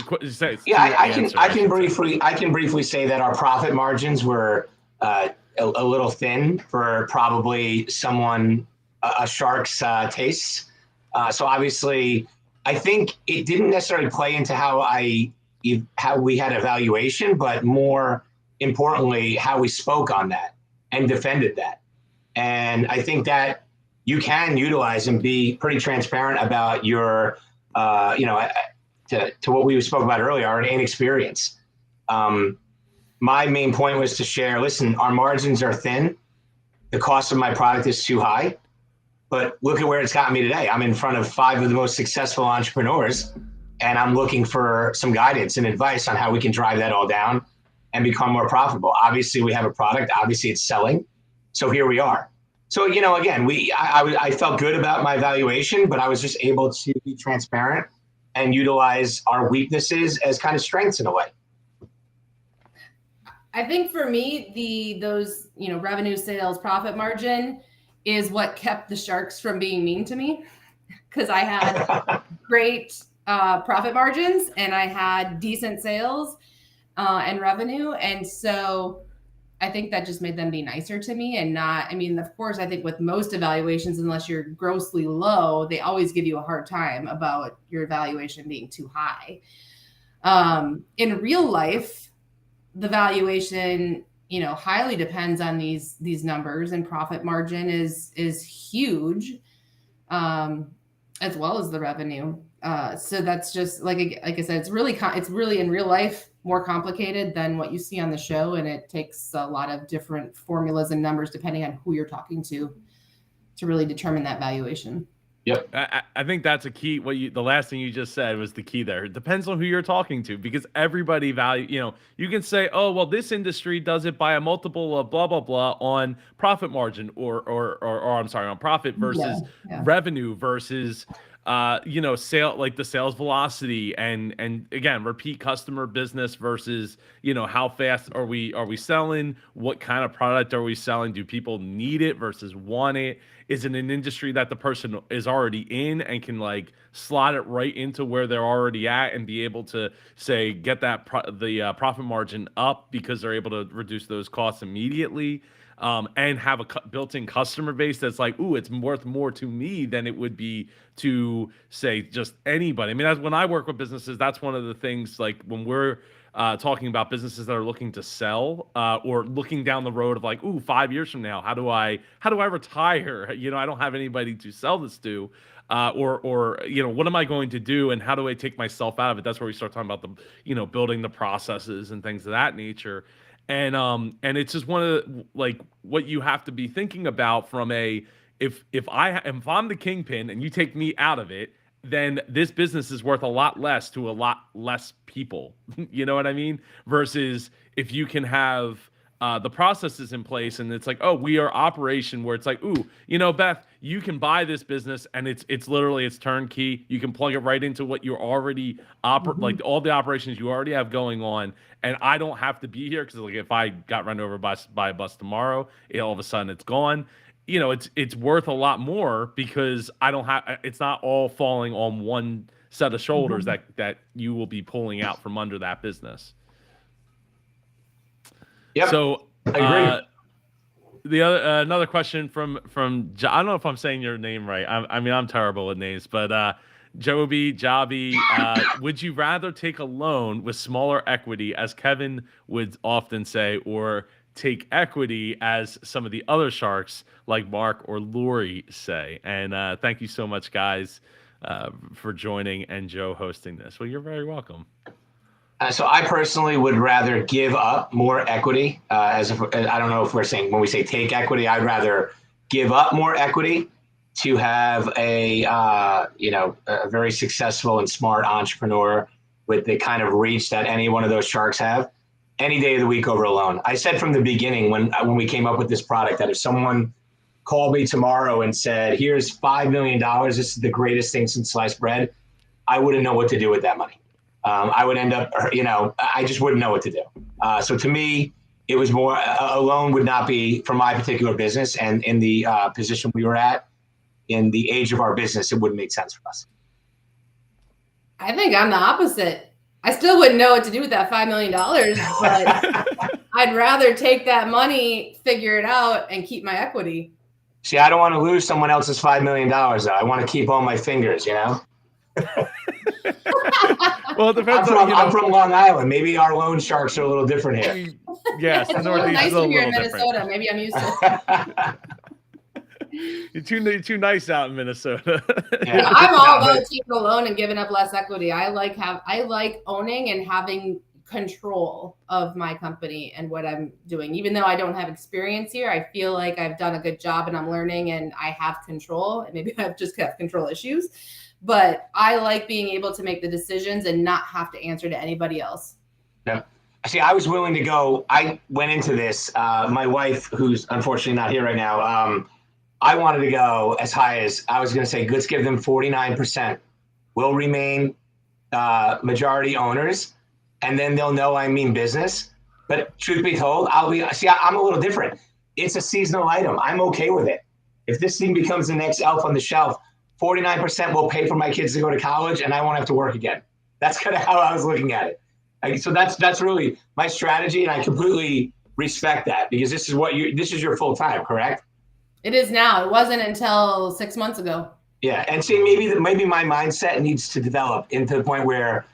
S3: I can briefly say that our profit margins were a little thin for probably a shark's tastes. So obviously, I think it didn't necessarily play into how we had evaluation, but more importantly, how we spoke on that and defended that. And I think that you can utilize and be pretty transparent about your, to what we spoke about earlier, our inexperience. My main point was to share, listen, our margins are thin. The cost of my product is too high, but look at where it's gotten me today. I'm in front of 5 of the most successful entrepreneurs, and I'm looking for some guidance and advice on how we can drive that all down and become more profitable. Obviously, we have a product. Obviously, it's selling. So here we are. So, again, I felt good about my valuation, but I was just able to be transparent and utilize our weaknesses as kind of strengths in a way.
S2: I think for me, those revenue, sales, profit margin is what kept the sharks from being mean to me, because I had great profit margins and I had decent sales and revenue, and so I think that just made them be nicer to me and not. I mean, of course, I think with most evaluations, unless you're grossly low, they always give you a hard time about your evaluation being too high. In real life, the valuation, highly depends on these numbers, and profit margin is huge, as well as the revenue. So that's just like I said, it's really in real life more complicated than what you see on the show, and it takes a lot of different formulas and numbers depending on who you're talking to really determine that valuation.
S3: Yep.
S1: I think that's a key. The last thing you just said was the key there. It depends on who you're talking to, because everybody you can say, oh, well, this industry does it by a multiple of blah, blah, blah on profit margin or I'm sorry, on profit versus revenue versus, like the sales velocity and again, repeat customer business versus, how fast are we selling? What kind of product are we selling? Do people need it versus want it? Is it an industry that the person is already in and can like slot it right into where they're already at and be able to say, get that profit margin up because they're able to reduce those costs immediately? And have a built-in customer base that's like, ooh, it's worth more to me than it would be to say just anybody. I mean, that's when I work with businesses, that's one of the things, like when we're talking about businesses that are looking to sell or looking down the road of like, ooh, 5 years from now, how do I retire? I don't have anybody to sell this to. Or what am I going to do and how do I take myself out of it? That's where we start talking about the, building the processes and things of that nature. And it's just one of the, like, what you have to be thinking about from if I'm the kingpin and you take me out of it, then this business is worth a lot less to a lot less people. You know what I mean? Versus if you can have the processes in place and it's like, oh, we are operation where it's like, ooh, Beth, you can buy this business and it's literally it's turnkey. You can plug it right into what you're already like all the operations you already have going on. And I don't have to be here because like if I got run over by a bus tomorrow, all of a sudden it's gone. It's worth a lot more because it's not all falling on one set of shoulders that you will be pulling out from under that business.
S3: Yep.
S1: So
S3: I agree.
S1: The other another question from I don't know if I'm saying your name right. I mean I'm terrible with names, but Jobby, would you rather take a loan with smaller equity, as Kevin would often say, or take equity as some of the other sharks like Mark or Lori say. And thank you so much, guys, for joining, and Joe hosting this. Well, you're very welcome.
S3: So I personally would rather give up more equity. I don't know if we're saying when we say take equity, I'd rather give up more equity to have a very successful and smart entrepreneur with the kind of reach that any one of those sharks have any day of the week over a loan. I said from the beginning when we came up with this product that if someone called me tomorrow and said, here's $5 million, this is the greatest thing since sliced bread, I wouldn't know what to do with that money. I would end up, I just wouldn't know what to do. So to me, it was more, a loan would not be for my particular business, and in the position we were at, in the age of our business, it wouldn't make sense for us.
S2: I think I'm the opposite. I still wouldn't know what to do with that $5 million, but I'd rather take that money, figure it out, and keep my equity.
S3: See, I don't want to lose someone else's $5 million, though. I want to keep all my fingers,
S1: Well, it depends
S3: I'm from Long Island. Maybe our loan sharks are a little different here.
S1: Yes,
S2: it's
S1: the
S2: a little
S1: Northeast is a
S2: nicer here
S1: little
S2: in Minnesota.
S1: different.
S2: Maybe I'm used to it.
S1: You're too nice out in Minnesota.
S2: Yeah, I'm all about taking a loan and giving up less equity. I like owning and having control of my company and what I'm doing. Even though I don't have experience here, I feel like I've done a good job and I'm learning and I have control. And maybe I've just got control issues, but I like being able to make the decisions and not have to answer to anybody else.
S3: Yeah. See, I was willing to go. I went into this. My wife, who's unfortunately not here right now, I wanted to go as high as, I was going to say, let's give them 49%. We'll remain majority owners, and then they'll know I mean business. But truth be told, I'm a little different. It's a seasonal item. I'm okay with it. If this thing becomes the next elf on the shelf, 49% will pay for my kids to go to college, and I won't have to work again. That's kind of how I was looking at it. So that's really my strategy, and I completely respect that, because this is your full time, correct?
S2: It is now. It wasn't until 6 months ago.
S3: Yeah, and see, maybe my mindset needs to develop into the point where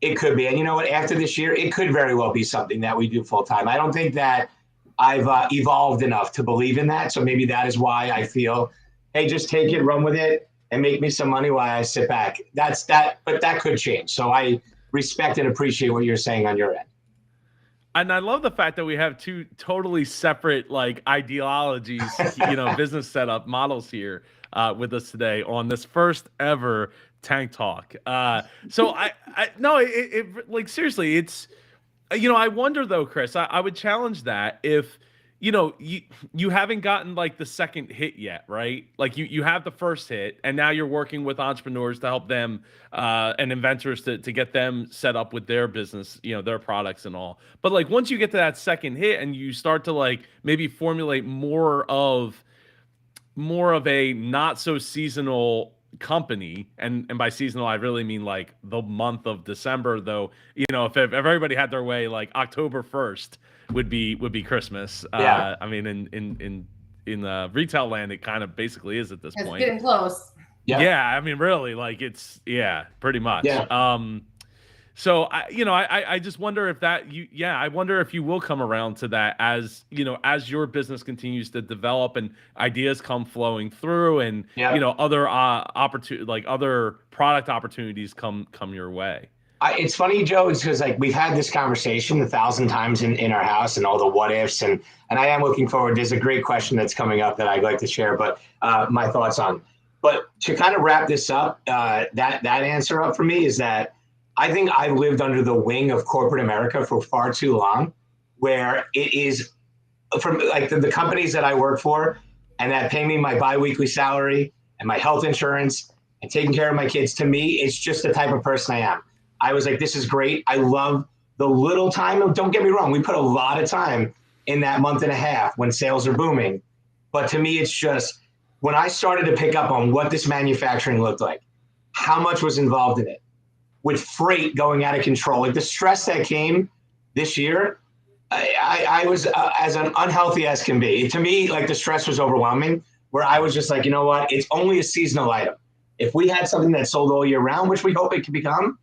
S3: it could be. And you know what? After this year, it could very well be something that we do full time. I don't think that I've evolved enough to believe in that. So maybe that is why I feel, hey, just take it, run with it, and make me some money while I sit back. But that could change. So I respect and appreciate what you're saying on your end.
S1: And I love the fact that we have two totally separate ideologies, business setup models here with us today on this first ever Tank Talk. So seriously, it's, I wonder though, Chris, I would challenge that if, you haven't gotten the second hit yet, right? You have the first hit, and now you're working with entrepreneurs to help them and inventors to get them set up with their business, their products and all. But once you get to that second hit and you start to maybe formulate more of a not so seasonal company, and by seasonal I really mean the month of December, though, if everybody had their way, October 1st would be Christmas.
S3: Yeah.
S1: I mean, in retail land, it kind of basically is at this point.
S2: It's getting close.
S1: Yeah. I mean, really, pretty much.
S3: Yeah.
S1: So I just wonder if I wonder if you will come around to that as your business continues to develop and ideas come flowing through, and other other product opportunities come your way.
S3: It's funny, Joe, it's because we've had this conversation 1,000 times in our house, and all the what ifs, and I am looking forward. There's a great question that's coming up that I'd like to share, but my thoughts on. But to kind of wrap this up, that answer up for me is that I think I've lived under the wing of corporate America for far too long, where it is from the companies that I work for and that pay me my biweekly salary and my health insurance and taking care of my kids. To me, it's just the type of person I am. I was this is great. I love the little time. Don't get me wrong. We put a lot of time in that month and a half when sales are booming. But to me, it's just when I started to pick up on what this manufacturing looked like, how much was involved in it, with freight going out of control, the stress that came this year, I was as unhealthy as can be. To me, the stress was overwhelming, where I was just you know what? It's only a seasonal item. If we had something that sold all year round, which we hope it can become,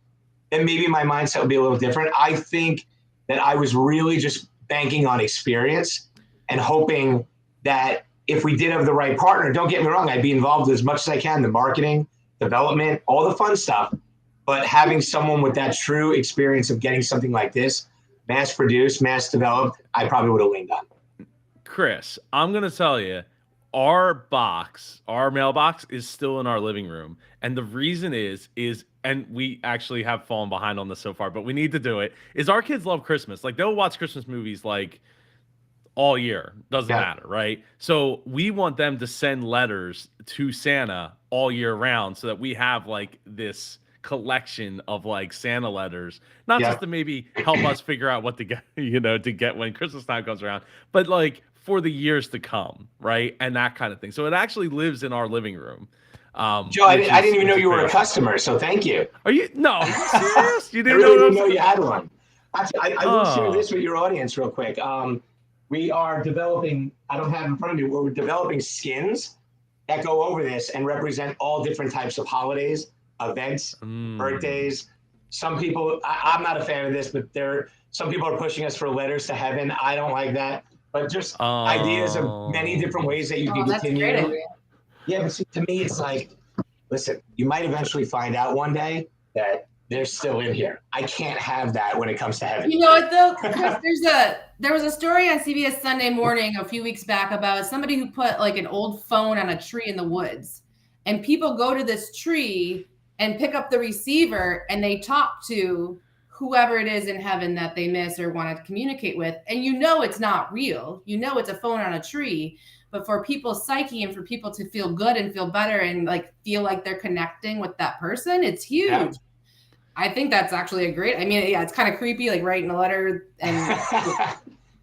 S3: then maybe my mindset would be a little different. I think that I was really just banking on experience and hoping that if we did have the right partner, don't get me wrong, I'd be involved as much as I can, the marketing, development, all the fun stuff. But having someone with that true experience of getting something like this, mass produced, mass developed, I probably would have leaned on.
S1: Chris, I'm gonna tell you, our mailbox is still in our living room, and the reason is, and we actually have fallen behind on this so far, but we need to do it. Is our kids love Christmas? Like they'll watch Christmas movies like all year, doesn't matter, right? So we want them to send letters to Santa all year round, so that we have like this collection of like Santa letters, not just to maybe help us figure out what to get, to get when Christmas time comes around, but like for the years to come, right? And that kind of thing. So it actually lives in our living room.
S3: Joe, I didn't even know you were a customer, so thank you.
S1: Are you? No, are you serious? You didn't
S3: I really didn't know you had one. Actually, I will share this with your audience real quick. We are developing, I don't have it in front of me, we're developing skins that go over this and represent all different types of holidays, events, birthdays. Some people, I'm not a fan of this, but some people are pushing us for letters to heaven. I don't like that, but just ideas of many different ways that you can continue.
S2: That's a great idea.
S3: Yeah, but see, to me, it's like, listen, you might eventually find out one day that they're still in here. I can't have that when it comes to heaven.
S2: You know what though, Chris, there was a story on CBS Sunday Morning a few weeks back about somebody who put like an old phone on a tree in the woods, and people go to this tree and pick up the receiver and they talk to whoever it is in heaven that they miss or want to communicate with. And it's not real. It's a phone on a tree. But for people's psyche and for people to feel good and feel better and like feel like they're connecting with that person, it's huge. Yeah. I think that's actually it's kind of creepy, like writing a letter,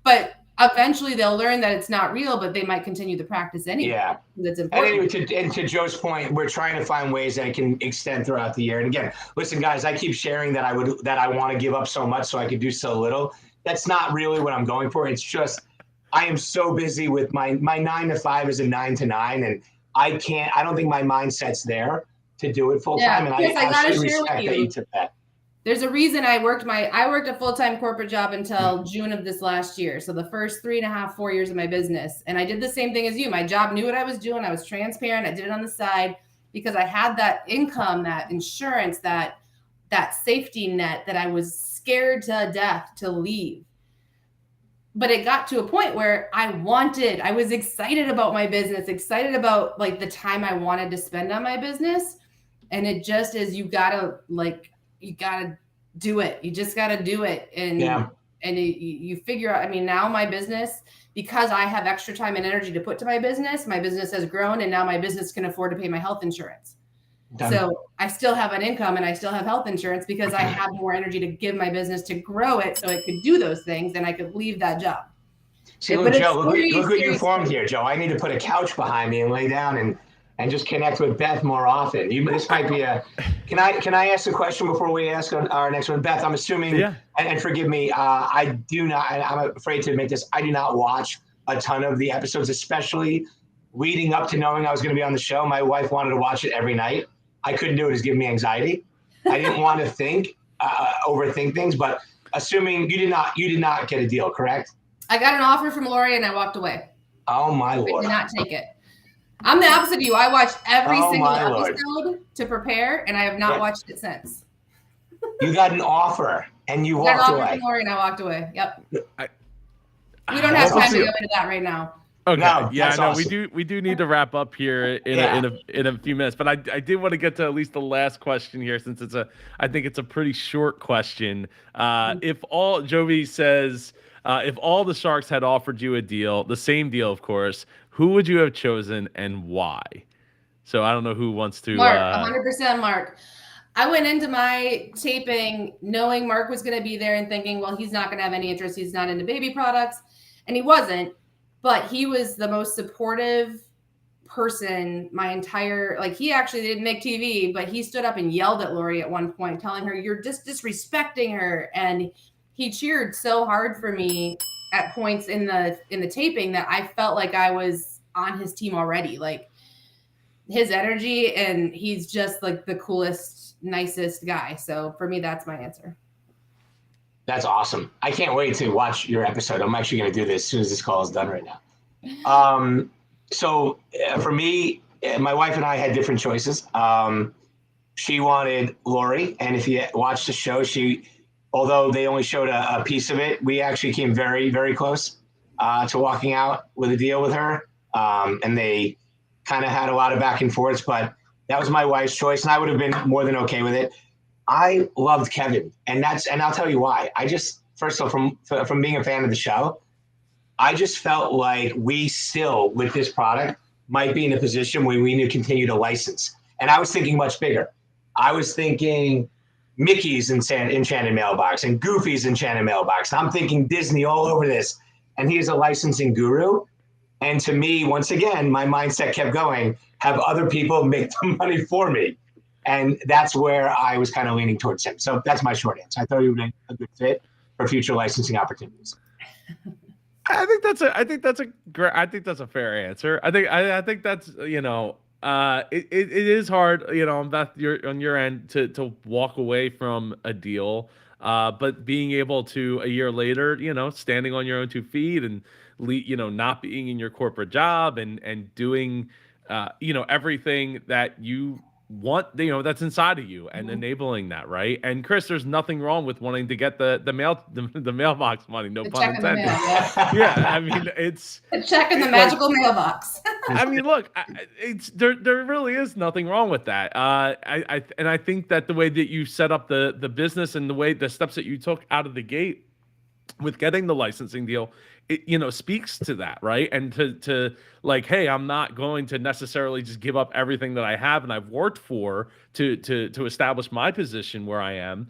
S2: but eventually they'll learn that it's not real, but they might continue the practice anyway. Yeah, that's important.
S3: And to Joe's point, we're trying to find ways that it can extend throughout the year. And again, listen, guys, I keep sharing that I want to give up so much so I could do so little. That's not really what I'm going for. It's just I am so busy with my 9 to 5 is a 9 to 9, and I don't think my mindset's there to do it full time. And
S2: Chris,
S3: I
S2: absolutely
S3: respect that you took that.
S2: There's a reason I worked a full-time corporate job until June of this last year. So the first 3.5, 4 years of my business. And I did the same thing as you. My job knew what I was doing. I was transparent. I did it on the side because I had that income, that insurance, that safety net that I was scared to death to leave. But it got to a point where I was excited about my business, excited about like the time I wanted to spend on my business. And it just is, you gotta do it. You just gotta do it. And you figure out, now my business, because I have extra time and energy to put to my business has grown, and now my business can afford to pay my health insurance. Done. So I still have an income and I still have health insurance because I have more energy to give my business to grow it so it could do those things and I could leave that job.
S3: See, look, Joe, look what you formed here, Joe. I need to put a couch behind me and lay down and just connect with Beth more often. This might be can I ask a question before we ask our next one? Beth, I'm assuming, and forgive me, I'm afraid to admit this, I do not watch a ton of the episodes, especially leading up to knowing I was going to be on the show. My wife wanted to watch it every night. I couldn't do it. It was giving me anxiety. I didn't want to overthink things, but assuming you did not get a deal, correct?
S2: I got an offer from Lori and I walked away.
S3: Oh my Lord.
S2: I did not take it. I'm the opposite of you. I watched every single episode to prepare, and I have not watched it since.
S3: You got an offer, and you walked away.
S2: Got an offer from Lori, and I walked away. Yep. We don't have time to go into that right now.
S1: Okay. No, awesome. We do need to wrap up here in a few minutes, but I did want to get to at least the last question here, since I think it's a pretty short question. If all Jovi says, if all the sharks had offered you a deal, the same deal, of course, who would you have chosen and why? So I don't know who wants to.
S2: Mark, 100% Mark. I went into my taping knowing Mark was going to be there and thinking, well, he's not going to have any interest. He's not into baby products. And he wasn't, but he was the most supportive person he actually didn't make TV, but he stood up and yelled at Lori at one point, telling her, you're just disrespecting her. And he cheered so hard for me at points in the taping that I felt like I was on his team already. Like his energy, and he's just like the coolest, nicest guy. So for me, that's my answer.
S3: That's awesome. I can't wait to watch your episode. I'm actually going to do this as soon as this call is done right now. So for me, my wife and I had different choices. She wanted Lori, and if you watch the show, although they only showed a piece of it, we actually came very, very close to walking out with a deal with her. And they kind of had a lot of back and forths, but that was my wife's choice, and I would have been more than okay with it. I loved Kevin, and I'll tell you why. First of all, from being a fan of the show, I just felt like we still, with this product, might be in a position where we need to continue to license. And I was thinking much bigger. I was thinking Mickey's Enchanted Mailbox and Goofy's Enchanted Mailbox. I'm thinking Disney all over this. And he's a licensing guru. And to me, once again, my mindset kept going, have other people make the money for me. And that's where I was kind of leaning towards him. So that's my short answer. I thought he would make a good fit for future licensing opportunities.
S1: I think that's a fair answer. I think that's, it is hard, on Beth, on your end to walk away from a deal. But being able to a year later, standing on your own 2 feet and not being in your corporate job and doing, everything that you want, that's inside of you and enabling that, right? And Chris, there's nothing wrong with wanting to get the mailbox money, no pun intended. Yeah, I mean, it's
S2: a check in the magical mailbox.
S1: I mean, look, there really is nothing wrong with that. I think that the way that you set up the business and the steps that you took out of the gate with getting the licensing deal, it speaks to that, right? And to like, hey, I'm not going to necessarily just give up everything that I have and I've worked for to establish my position where I am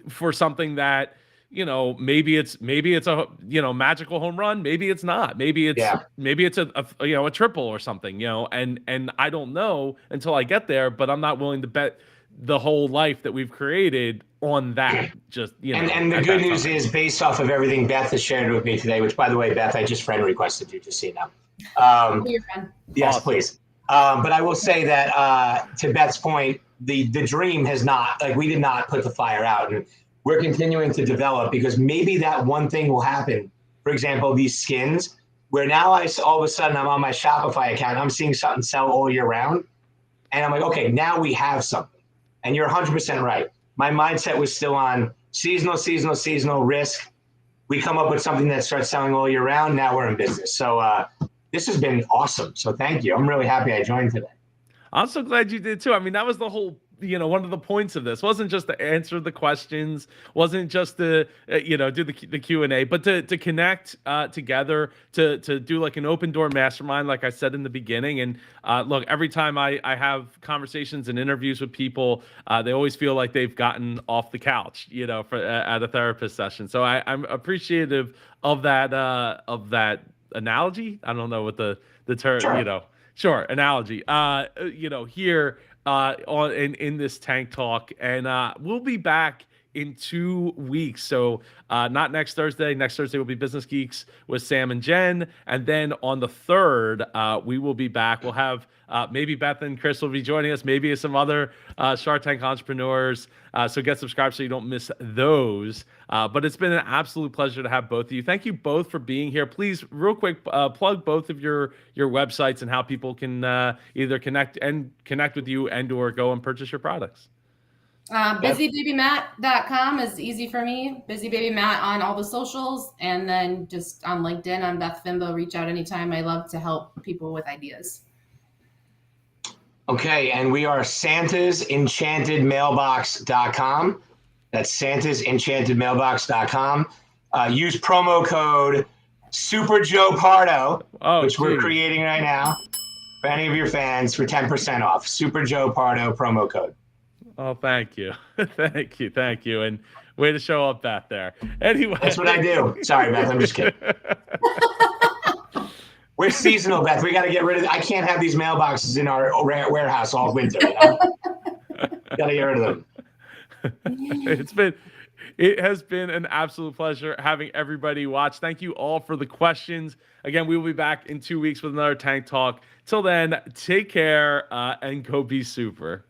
S1: for something that, maybe it's a magical home run, maybe it's not, maybe it's a triple or something, and I don't know until I get there, but I'm not willing to bet the whole life that we've created on that. Just
S3: and the good news is, based off of everything Beth has shared with me today, which, by the way, Beth, I just friend requested you, just so you know.
S2: Your friend.
S3: Yes, awesome. Please. But I will say that to Beth's point, the dream has not, we did not put the fire out, and we're continuing to develop, because maybe that one thing will happen. For example, these skins, where now all of a sudden I'm on my Shopify account, I'm seeing something sell all year round, and I'm like, okay, now we have something. And you're 100% right. My mindset was still on seasonal risk. We come up with something that starts selling all year round. Now we're in business. So this has been awesome. So thank you. I'm really happy I joined today.
S1: I'm so glad you did too. I mean, that was the whole, one of the points of this. Wasn't just to answer the questions, wasn't just to, do the Q&A, but to connect together, to do like an open door mastermind, like I said in the beginning. And look, every time I have conversations and interviews with people, they always feel like they've gotten off the couch, at a therapist session. So I'm appreciative of that analogy. I don't know what the term, sure. Analogy, here in this Tank Talk, and we'll be back in 2 weeks. So not next Thursday. Next Thursday will be Business Geeks with Sam and Jen. And then on the 3rd, we will be back. We'll have maybe Beth and Chris will be joining us, maybe some other Shark Tank entrepreneurs. So get subscribed so you don't miss those. But it's been an absolute pleasure to have both of you. Thank you both for being here. Please, real quick, plug both of your websites and how people can either connect with you and or go and purchase your products.
S2: BusyBabyMatt.com is easy for me. BusyBabyMatt on all the socials, and then just on LinkedIn, I'm Beth Fynbo. Reach out anytime. I love to help people with ideas.
S3: Okay, and we are SantasEnchantedMailbox.com. That's SantasEnchantedMailbox.com. Use promo code Super Joe Pardo, which we're creating right now for any of your fans for 10% off. Super Joe Pardo promo code.
S1: Oh, thank you. Thank you. And way to show up, Beth, there. Anyway.
S3: That's what I do. Sorry, Beth. I'm just kidding. We're seasonal, Beth. We got to get rid of I can't have these mailboxes in our warehouse all winter. Got to get rid of them.
S1: It has been an absolute pleasure having everybody watch. Thank you all for the questions. Again, we will be back in 2 weeks with another Tank Talk. Till then, take care and go be super.